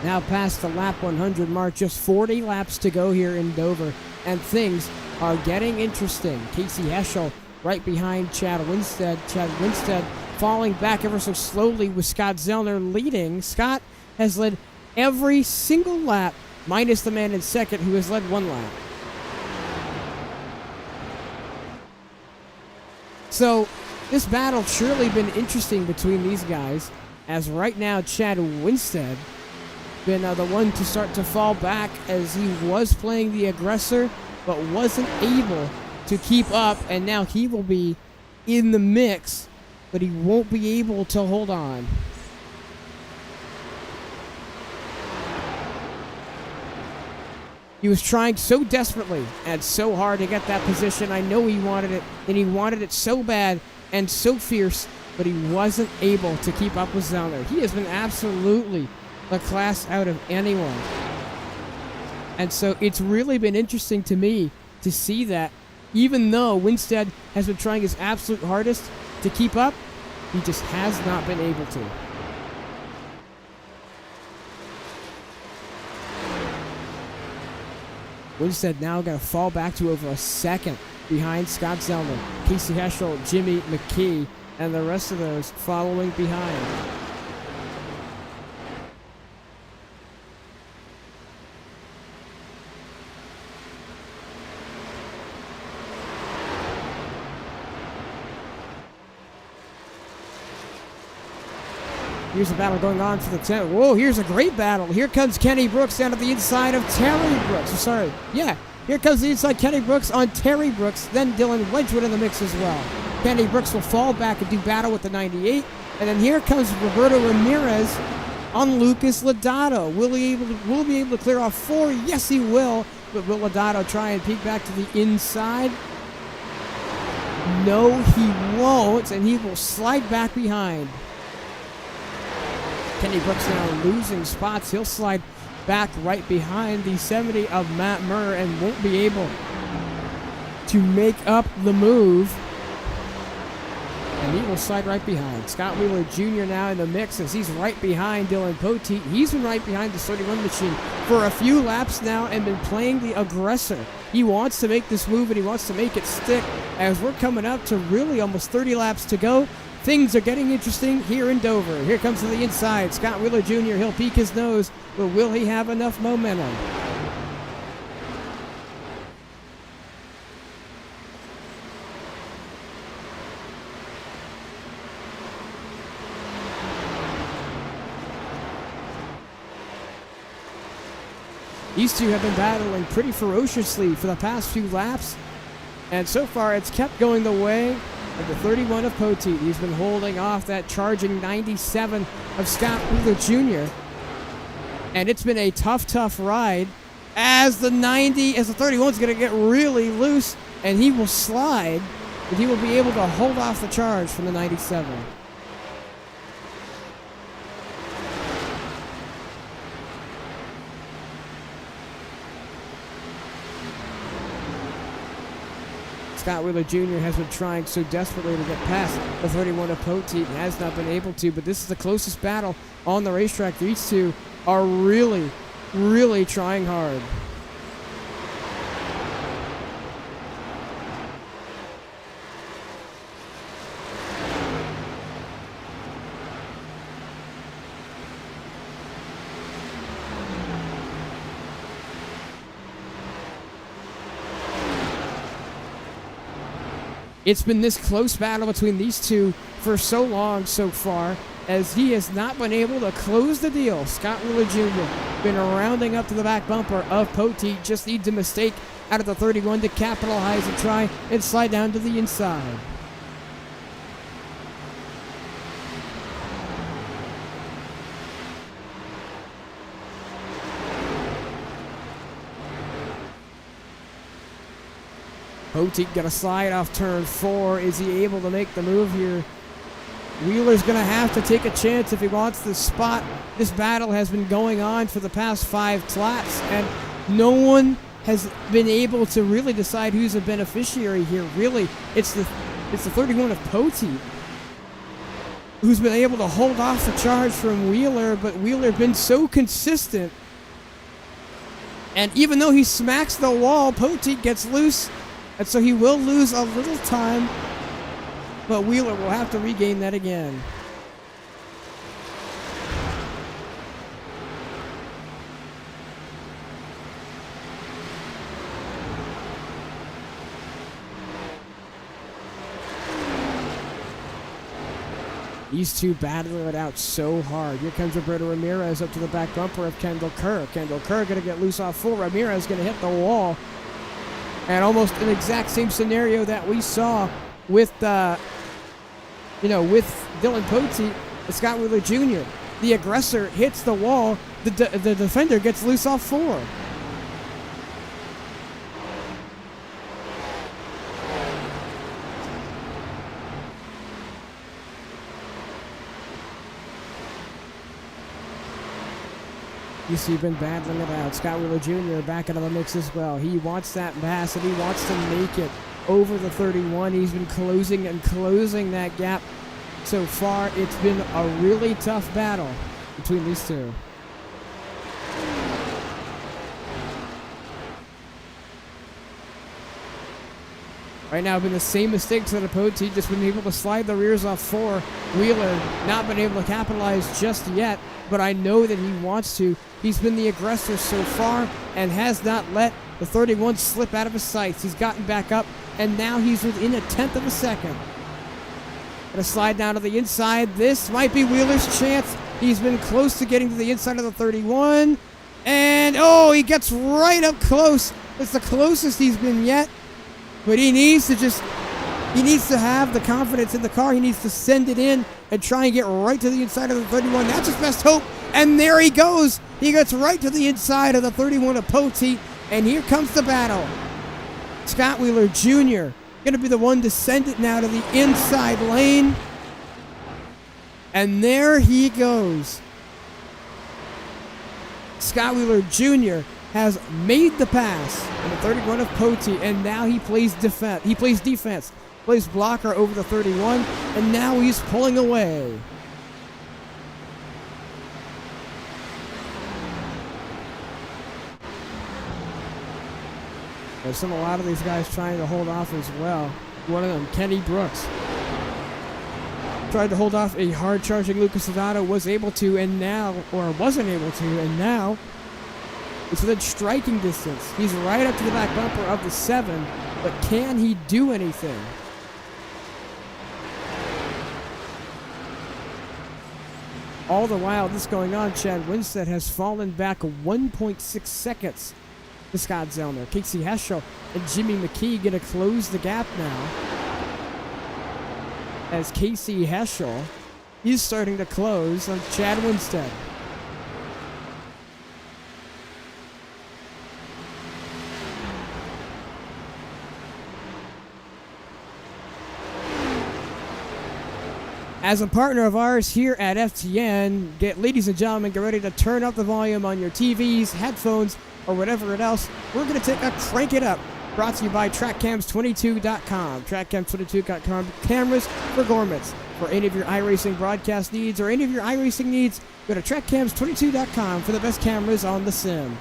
Now past the lap 100 mark, just 40 laps to go here in Dover, and things are getting interesting. Casey Heschel right behind Chad Winstead. Chad Winstead falling back ever so slowly with Scott Zellner leading. Scott has led every single lap, minus the man in second who has led one lap. So this battle surely been interesting between these guys, as right now Chad Winstead been the one to start to fall back as he was playing the aggressor but wasn't able to keep up, and now he will be in the mix but he won't be able to hold on. He was trying so desperately and so hard to get that position. I know he wanted it, and he wanted it so bad and so fierce, but he wasn't able to keep up with Zellner. He has been absolutely the class out of anyone. And so it's really been interesting to me to see that even though Winstead has been trying his absolute hardest to keep up, he just has not been able to. Winstead now going to fall back to over a second behind Scott Zellner, Casey Heschel, Jimmy McKee, and the rest of those following behind. Here's a battle going on for the 10th. Whoa, here's a great battle. Here comes Kenny Brooks down to the inside of Terry Brooks. Sorry. Yeah, here comes the inside Kenny Brooks on Terry Brooks. Then Dylan Wedgwood in the mix as well. Kenny Brooks will fall back and do battle with the 98. And then here comes Roberto Ramirez on Lucas Lodato. Will he be able to clear off 4? Yes, he will. But will Lodato try and peek back to the inside? No, he won't. And he will slide back behind. Kenny Brooks now losing spots. He'll slide back right behind the 70 of Matt Murr and won't be able to make up the move. And he will slide right behind. Scott Wheeler Jr. now in the mix as he's right behind Dylan Poteet. He's been right behind the 31 machine for a few laps now and been playing the aggressor. He wants to make this move and he wants to make it stick as we're coming up to really almost 30 laps to go. Things are getting interesting here in Dover. Here comes to the inside, Scott Wheeler Jr. He'll peek his nose, but will he have enough momentum? These two have been battling pretty ferociously for the past few laps, and so far it's kept going the way of the 31 of Poteet. He's been holding off that charging 97 of Scott Wheeler Jr. And it's been a tough ride as the 31 is going to get really loose, and he will slide, but he will be able to hold off the charge from the 97. Scott Wheeler Jr. has been trying so desperately to get past the 31 of Poteet and has not been able to, but this is the closest battle on the racetrack. These two are really trying hard. It's been this close battle between these two for so long so far, as he has not been able to close the deal. Scott Wheeler Jr. been rounding up to the back bumper of Poteet, just needs a mistake out of the 31 to capitalize and try and slide down to the inside. Poteet got a slide off turn 4. Is he able to make the move here? Wheeler's going to have to take a chance if he wants this spot. This battle has been going on for the past 5 clats, and no one has been able to really decide who's a beneficiary here. Really, it's the 31 of Poteet who's been able to hold off the charge from Wheeler, but Wheeler been so consistent. And even though he smacks the wall, Poteet gets loose. And so he will lose a little time, but Wheeler will have to regain that again. These two battling it out so hard. Here comes Roberto Ramirez up to the back bumper of Kendall Kerr. Kendall Kerr going to get loose off 4. Ramirez going to hit the wall. And almost an exact same scenario that we saw with, with Dylan Poteet and Scott Wheeler Jr. The aggressor hits the wall. The defender gets loose off 4. You see, been battling it out. Scott Wheeler Jr. back into the mix as well. He wants that pass, and he wants to make it over the 31. He's been closing and closing that gap. So far, it's been a really tough battle between these two. Right now, been the same mistakes that a Poteet, just been able to slide the rears off 4. Wheeler not been able to capitalize just yet, but I know that he wants to. He's been the aggressor so far and has not let the 31 slip out of his sights. He's gotten back up, and now he's within 1/10 of a second. Gonna slide down to the inside. This might be Wheeler's chance. He's been close to getting to the inside of the 31. And, oh, he gets right up close. It's the closest he's been yet. But he needs to have the confidence in the car. He needs to send it in and try and get right to the inside of the 31. That's his best hope. And there he goes. He gets right to the inside of the 31 of Poteet. And here comes the battle. Scott Wheeler Jr. going to be the one to send it now to the inside lane. And there he goes. Scott Wheeler Jr. has made the pass on the 31 of Poteet, and now he plays defense. He plays defense, plays blocker over the 31, and now he's pulling away. There's a lot of these guys trying to hold off as well. One of them, Kenny Brooks, tried to hold off a hard-charging Lucas Lodato, was able to, and now, or wasn't able to, and now it's within striking distance. He's right up to the back bumper of the 7, but can he do anything? All the while this going on, Chad Winstead has fallen back 1.6 seconds to Scott Zellner. Casey Heschel and Jimmy McKee going to close the gap now, as Casey Heschel is starting to close on Chad Winstead. As a partner of ours here at FTN, ladies and gentlemen, get ready to turn up the volume on your TVs, headphones, or whatever else. We're going to take a Crank It Up, brought to you by TrackCams22.com. TrackCams22.com, cameras for gourmets. For any of your iRacing broadcast needs or any of your iRacing needs, go to TrackCams22.com for the best cameras on the sim.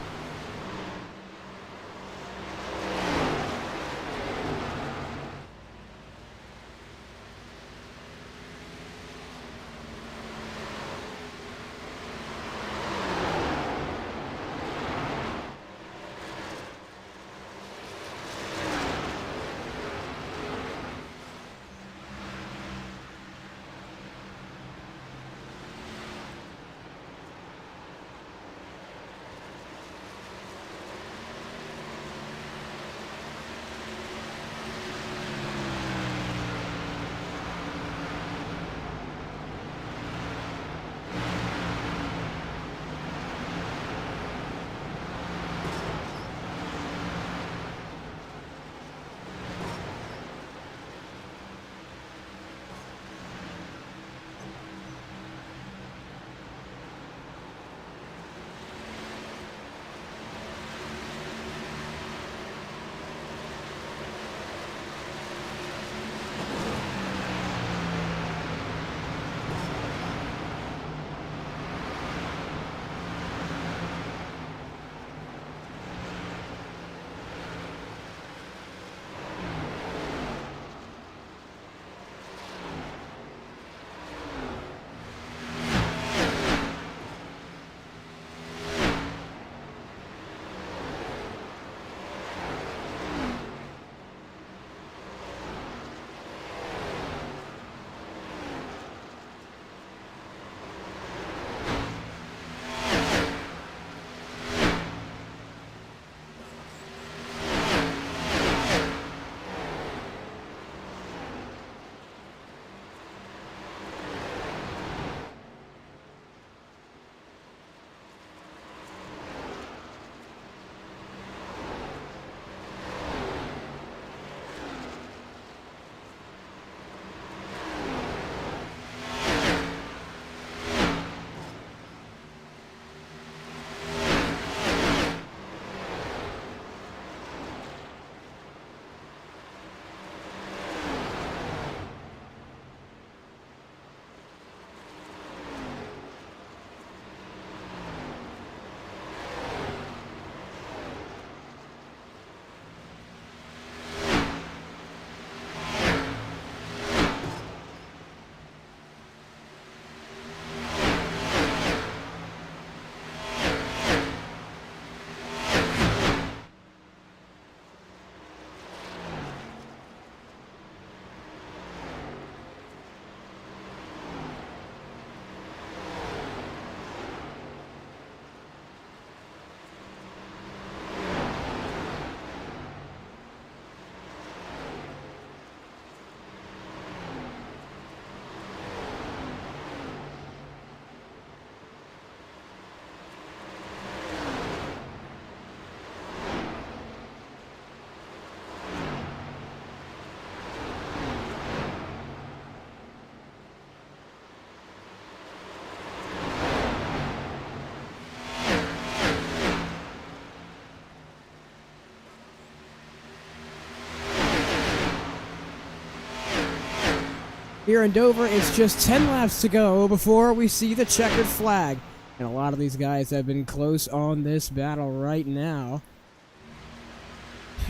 here in Dover. It's just 10 laps to go before we see the checkered flag. And a lot of these guys have been close on this battle right now.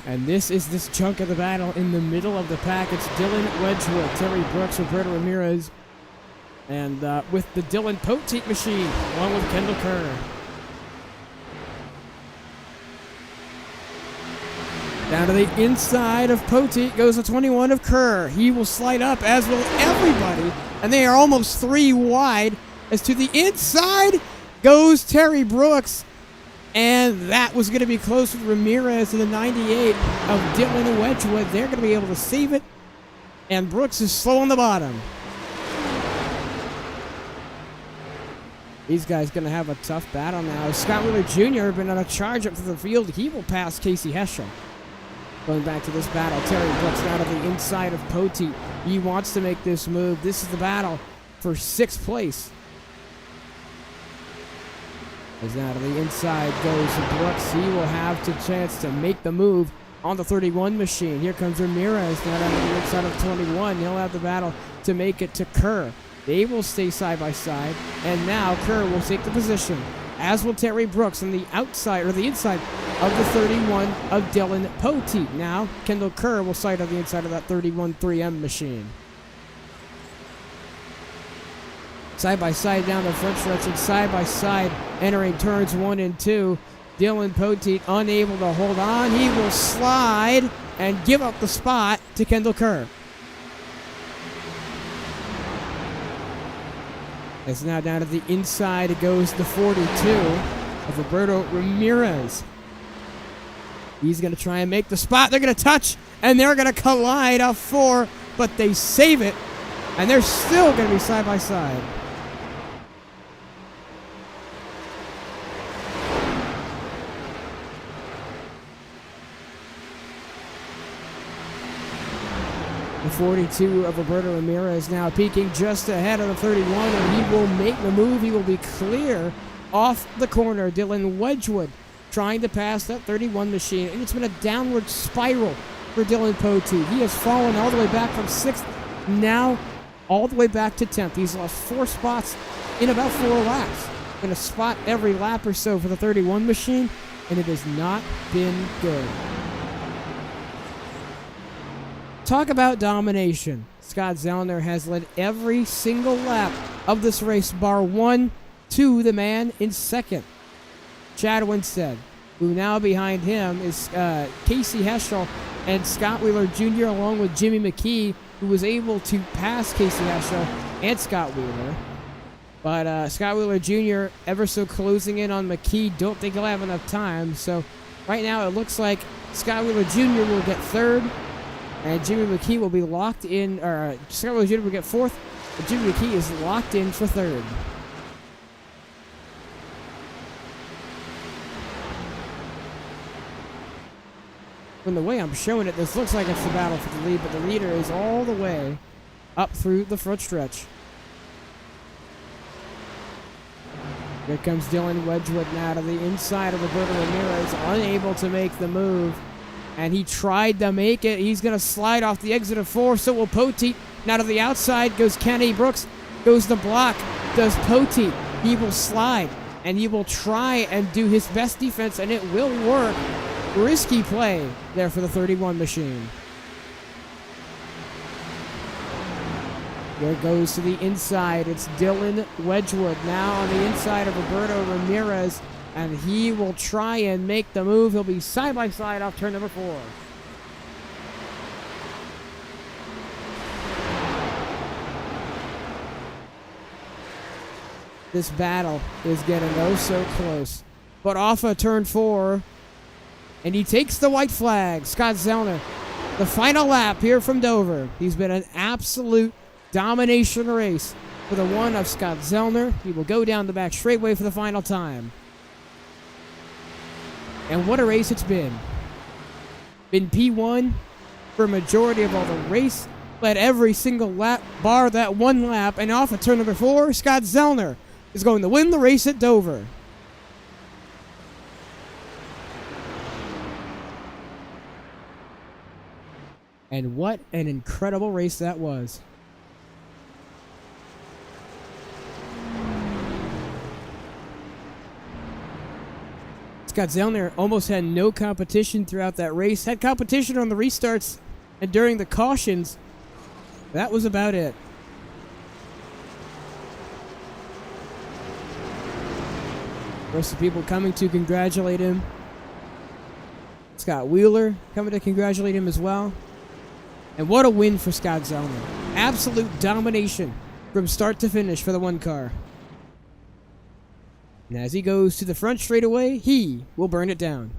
And this is this chunk of the battle in the middle of the pack. It's Dylan Wedgwood, Terry Brooks, Roberto Ramirez, and with the Dylan Poteet machine, along with Kendall Kerr. Down to the inside of Poteet goes the 21 of Kerr. He will slide up, as will everybody, and they are almost 3 wide. As to the inside goes Terry Brooks, and that was going to be close with Ramirez in the 98 of Dylan Wedgwood. They're going to be able to save it, and Brooks is slow on the bottom. These guys going to have a tough battle now. Scott Wheeler Jr. been on a charge up to the field. He will pass Casey Heschel. Going back to this battle, Terry Brooks now to the inside of Poteet. He wants to make this move. This is the battle for 6th place. As now to the inside goes Brooks. He will have the chance to make the move on the 31 machine. Here comes Ramirez now down to the inside of 21. He'll have the battle to make it to Kerr. They will stay side by side, and now Kerr will take the position, as will Terry Brooks on the outside, or the inside of the 31 of Dylan Poteet. Now, Kendall Kerr will sight on the inside of that 31 3M machine. Side by side down the front stretch, and side by side entering turns 1 and 2. Dylan Poteet unable to hold on. He will slide and give up the spot to Kendall Kerr. As now down to the inside it goes the 42 of Roberto Ramirez. He's going to try and make the spot. They're going to touch, and they're going to collide off 4, but they save it, and they're still going to be side by side. The 42 of Roberto Ramirez now peaking just ahead of the 31, and he will make the move. He will be clear off the corner. Dylan Wedgwood trying to pass that 31 machine, and it's been a downward spiral for Dylan Poteet. He has fallen all the way back from 6th, now all the way back to 10th. He's lost 4 spots in about 4 laps. In a spot every lap or so for the 31 machine, and it has not been good. Talk about domination. Scott Zellner has led every single lap of this race, bar 1 to the man in 2nd. Chad Winstead, who now behind him is Casey Heschel and Scott Wheeler Jr. along with Jimmy McKee, who was able to pass Casey Heschel and Scott Wheeler. But Scott Wheeler Jr. ever so closing in on McKee. Don't think he'll have enough time. So right now it looks like Scott Wheeler Jr. will get 3rd. And Jimmy McKee will be locked in, or Scott Wheeler Jr. will get 4th, but Jimmy McKee is locked in for 3rd. From the way I'm showing it, this looks like it's the battle for the lead, but the leader is all the way up through the front stretch. Here comes Dylan Wedgwood now to the inside of Roberto Ramirez, unable to make the move. And he tried to make it. He's going to slide off the exit of 4. So will Poteet. Now to the outside goes Kenny Brooks. Goes the block. Does Poteet. He will slide. And he will try and do his best defense. And it will work. Risky play there for the 31 machine. There goes to the inside. It's Dylan Wedgwood now on the inside of Roberto Ramirez. And he will try and make the move. He'll be side by side off turn number 4. This battle is getting oh so close. But off of turn 4, and he takes the white flag. Scott Zellner, the final lap here from Dover. He's been an absolute domination race for the one of Scott Zellner. He will go down the back straightaway for the final time. And what a race it's been. Been P1 for a majority of all the race. Led every single lap, bar that one lap. And off at turn number 4, Scott Zellner is going to win the race at Dover. And what an incredible race that was. Scott Zellner almost had no competition throughout that race. Had competition on the restarts and during the cautions. That was about it. Rest of people coming to congratulate him. Scott Wheeler coming to congratulate him as well. And what a win for Scott Zellner. Absolute domination from start to finish for the one car. And as he goes to the front straightaway, he will burn it down.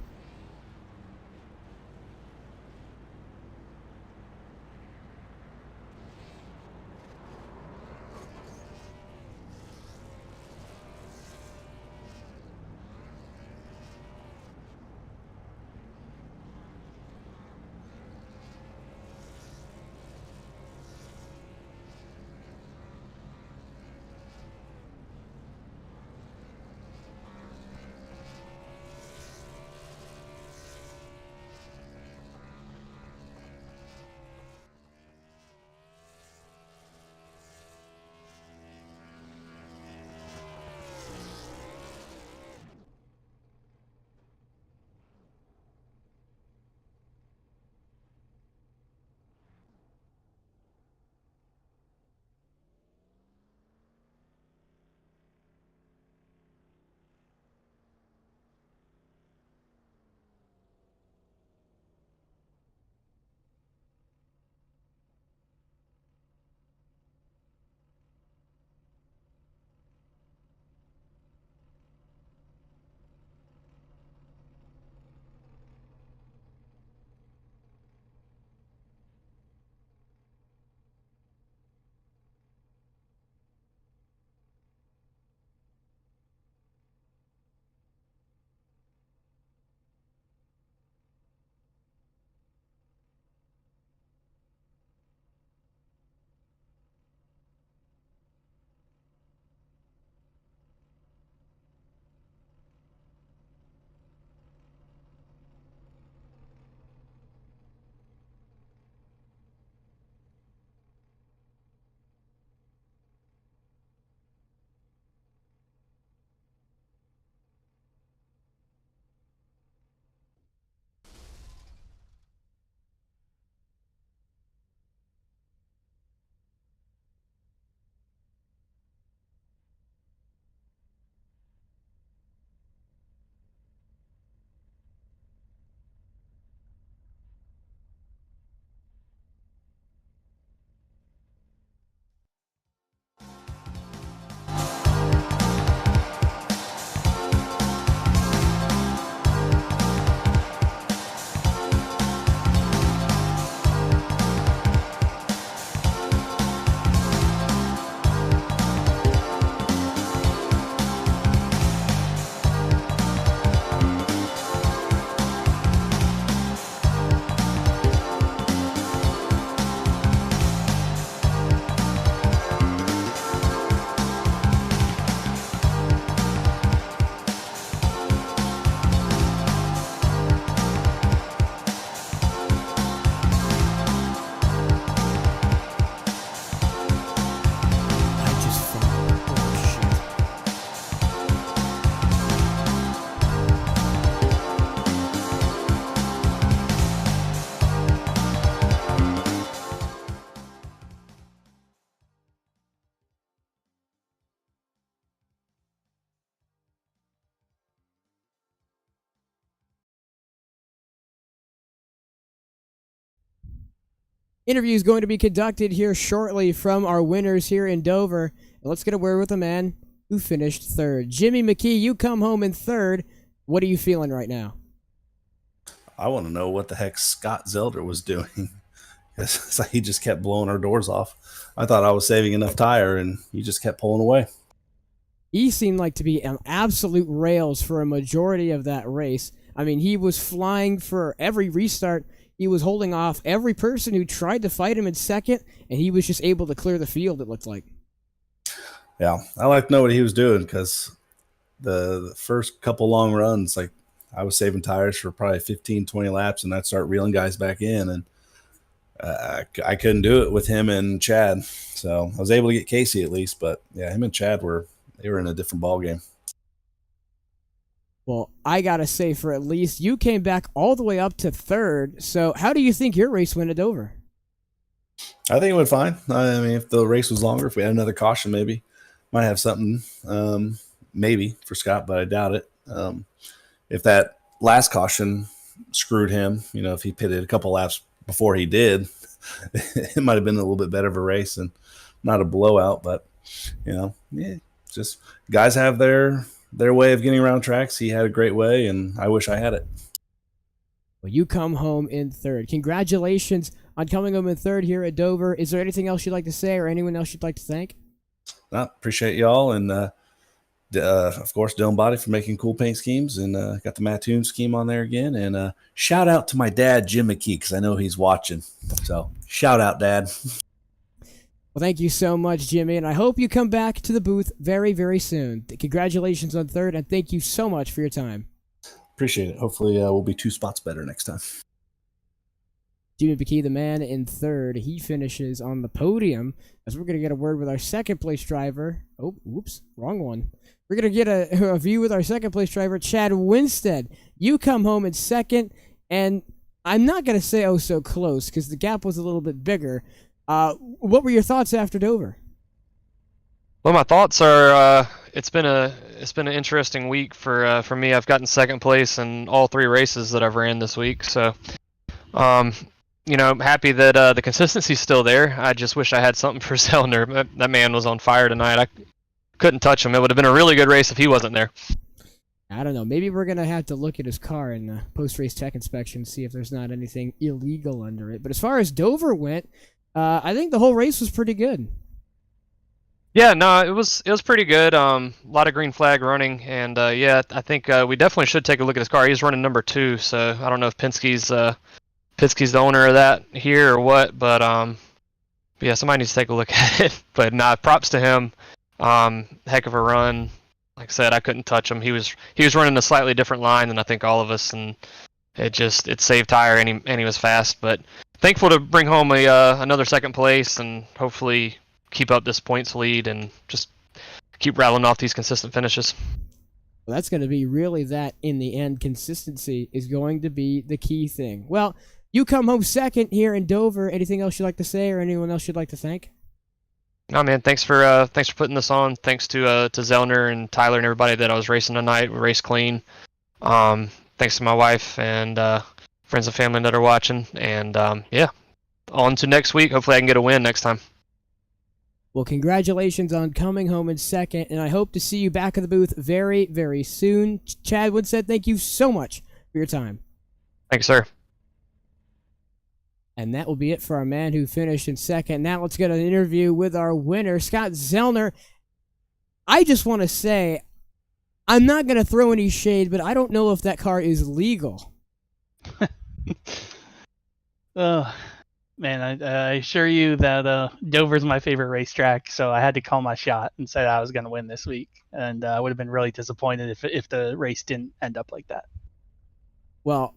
Interview is going to be conducted here shortly from our winners here in Dover. And let's get a word with the man who finished third. Jimmy McKee, you come home in third. What are you feeling right now? I want to know what the heck Scott Zellner was doing. He just kept blowing our doors off. I thought I was saving enough tire, and he just kept pulling away. He seemed like to be on absolute rails for a majority of that race. I mean, he was flying for every restart. He was holding off every person who tried to fight him in second, and he was just able to clear the field, it looked like. Yeah, I like to know what he was doing, because the first couple long runs, like, I was saving tires for probably 15, 20 laps, and I'd start reeling guys back in, and I couldn't do it with him and Chad. So I was able to get Casey at least, but yeah, him and Chad were in a different ball game. Well, I gotta say, for at least you came back all the way up to third. So, how do you think your race went at Dover? I think it went fine. I mean, if the race was longer, if we had another caution, maybe might have something, maybe for Scott, but I doubt it. If that last caution screwed him, if he pitted a couple laps before he did, it might have been a little bit better of a race and not a blowout. But just guys have their way of getting around tracks. He had a great way, and I wish I had it. Well, you come home in third. Congratulations on coming home in third here at Dover. Is there anything else you'd like to say, or anyone else you'd like to thank? Appreciate y'all, and of course Dylan Body for making cool paint schemes, and got the Mattoon scheme on there again. And shout out to my dad, Jim McKee, because I know he's watching. So shout out, Dad. Well, thank you so much, Jimmy, and I hope you come back to the booth very, very soon. Congratulations on third, and thank you so much for your time. Appreciate it. Hopefully we'll be 2 spots better next time. Jimmy McKee, the man in third, he finishes on the podium, as we're going to get a word with our second-place driver. Oh, whoops, wrong one. We're going to get a view with our second-place driver, Chad Winstead. You come home in second, and I'm not going to say oh so close, because the gap was a little bit bigger. What were your thoughts after Dover? Well, my thoughts are it's been an interesting week for me. I've gotten second place in all 3 races that I've ran this week, so I'm happy that the consistency's still there. I just wish I had something for Zellner. That man was on fire tonight. I couldn't touch him. It would have been a really good race if he wasn't there. I don't know. Maybe we're going to have to look at his car in post-race tech inspection, see if there's not anything illegal under it. But as far as Dover went, I think the whole race was pretty good. Yeah, no, it was pretty good. A lot of green flag running, and I think we definitely should take a look at his car. He's running number 2, so I don't know if Penske's the owner of that here or what, but yeah, somebody needs to take a look at it. But props to him. Heck of a run. Like I said, I couldn't touch him. He was running a slightly different line than I think all of us, and it saved tire, and he was fast. But thankful to bring home another second place, and hopefully keep up this points lead and just keep rattling off these consistent finishes. Well, that's going to be really that in the end. Consistency is going to be the key thing. Well, you come home second here in Dover. Anything else you'd like to say, or anyone else you'd like to thank? No, man, thanks for putting this on. Thanks to Zellner and Tyler and everybody that I was racing tonight. We raced clean. Thanks to my wife and friends and family that are watching. And on to next week. Hopefully I can get a win next time. Well, congratulations on coming home in second, and I hope to see you back in the booth very, very soon. Chad Winstead, thank you so much for your time. Thanks, sir. And that will be it for our man who finished in second. Now let's get an interview with our winner, Scott Zellner. I just want to say, I'm not going to throw any shade, but I don't know if that car is legal. Man, I assure you that Dover's my favorite racetrack, so I had to call my shot and said I was going to win this week. And I would have been really disappointed if the race didn't end up like that. Well,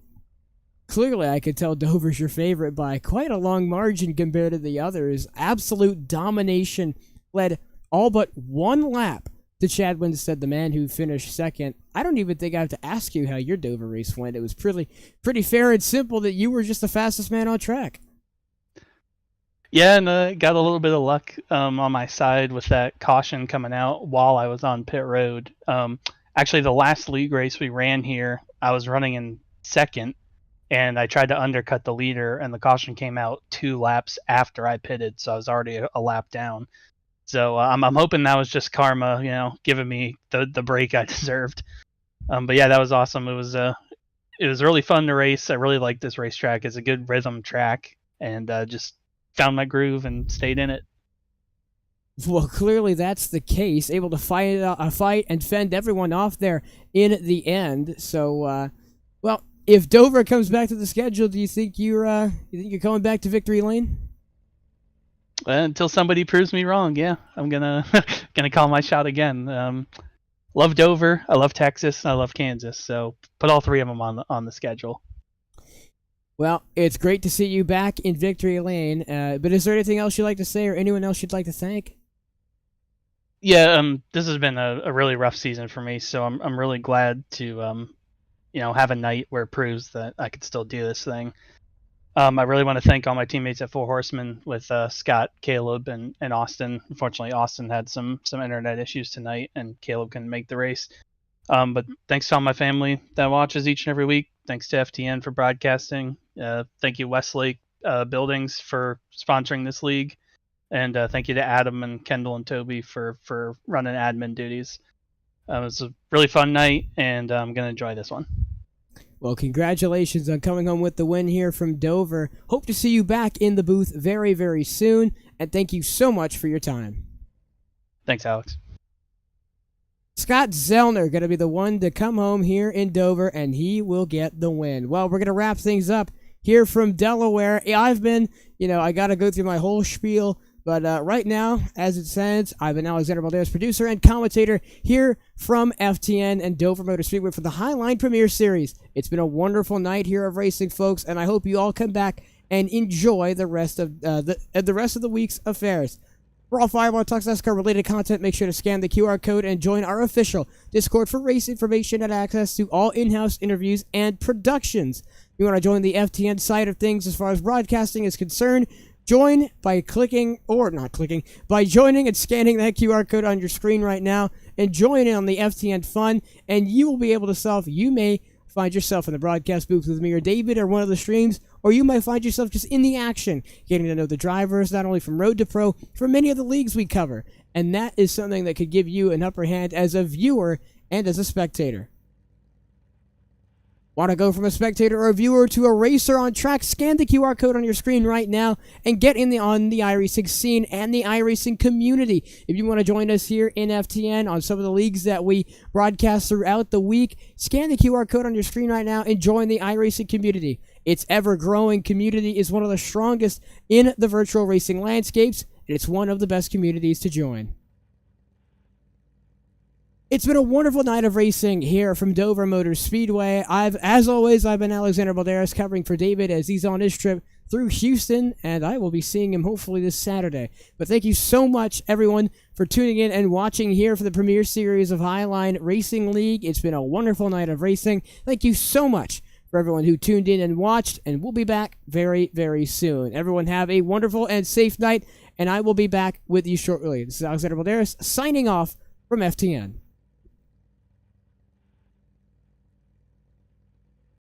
clearly I could tell Dover's your favorite by quite a long margin compared to the others. Absolute domination led all but one lap to Chad Winstead, the man who finished second. I don't even think I have to ask you how your Dover race went. It was pretty fair and simple that you were just the fastest man on track. Yeah, and got a little bit of luck on my side with that caution coming out while I was on pit road. Actually, the last league race we ran here, I was running in second, and I tried to undercut the leader, and the caution came out 2 laps after I pitted, so I was already a lap down. So I'm hoping that was just karma, giving me the break I deserved. But yeah, that was awesome. It was really fun to race. I really like this racetrack. It's a good rhythm track, and just found my groove and stayed in it. Well, clearly that's the case. Able to fight and fend everyone off there in the end. So, well, if Dover comes back to the schedule, do you think you're coming back to victory lane? Until somebody proves me wrong, yeah, I'm gonna call my shot again. Love Dover, I love Texas, and I love Kansas. So put all 3 of them on the schedule. Well, it's great to see you back in victory lane. But is there anything else you'd like to say, or anyone else you'd like to thank? Yeah, this has been a really rough season for me, so I'm really glad to have a night where it proves that I could still do this thing. I really want to thank all my teammates at Four Horsemen with Scott, Caleb, and Austin. Unfortunately, Austin had some internet issues tonight, and Caleb couldn't make the race. But thanks to all my family that watches each and every week. Thanks to FTN for broadcasting. Thank you, Westlake Buildings, for sponsoring this league. And thank you to Adam and Kendall and Toby for running admin duties. It was a really fun night, and I'm going to enjoy this one. Well, congratulations on coming home with the win here from Dover. Hope to see you back in the booth very, very soon, and thank you so much for your time. Thanks, Alex. Scott Zellner going to be the one to come home here in Dover, and he will get the win. Well, we're going to wrap things up here from Delaware. I've been, I got to go through my whole spiel. But right now, as it stands, I've been Alexander Balderas, producer and commentator here from FTN and Dover Motor Speedway for the Highline Premier Series. It's been a wonderful night here of racing, folks, and I hope you all come back and enjoy the rest of the week's affairs. For all Fireball Talks NASCAR related content, make sure to scan the QR code and join our official Discord for race information and access to all in-house interviews and productions. If you want to join the FTN side of things as far as broadcasting is concerned, join by joining and scanning that QR code on your screen right now and join in on the FTN fun, and you will be able to you may find yourself in the broadcast booth with me or David or one of the streams, or you might find yourself just in the action, getting to know the drivers, not only from road to pro, from many of the leagues we cover, and that is something that could give you an upper hand as a viewer and as a spectator. Want to go from a spectator or a viewer to a racer on track? Scan the QR code on your screen right now and get on the iRacing scene and the iRacing community. If you want to join us here in FTN on some of the leagues that we broadcast throughout the week, scan the QR code on your screen right now and join the iRacing community. Its ever-growing community is one of the strongest in the virtual racing landscapes, and it's one of the best communities to join. It's been a wonderful night of racing here from Dover Motor Speedway. As always, I've been Alexander Balderas covering for David as he's on his trip through Houston, and I will be seeing him hopefully this Saturday. But thank you so much, everyone, for tuning in and watching here for the Premier Series of Highline Racing League. It's been a wonderful night of racing. Thank you so much for everyone who tuned in and watched, and we'll be back very, very soon. Everyone have a wonderful and safe night, and I will be back with you shortly. This is Alexander Balderas signing off from FTN.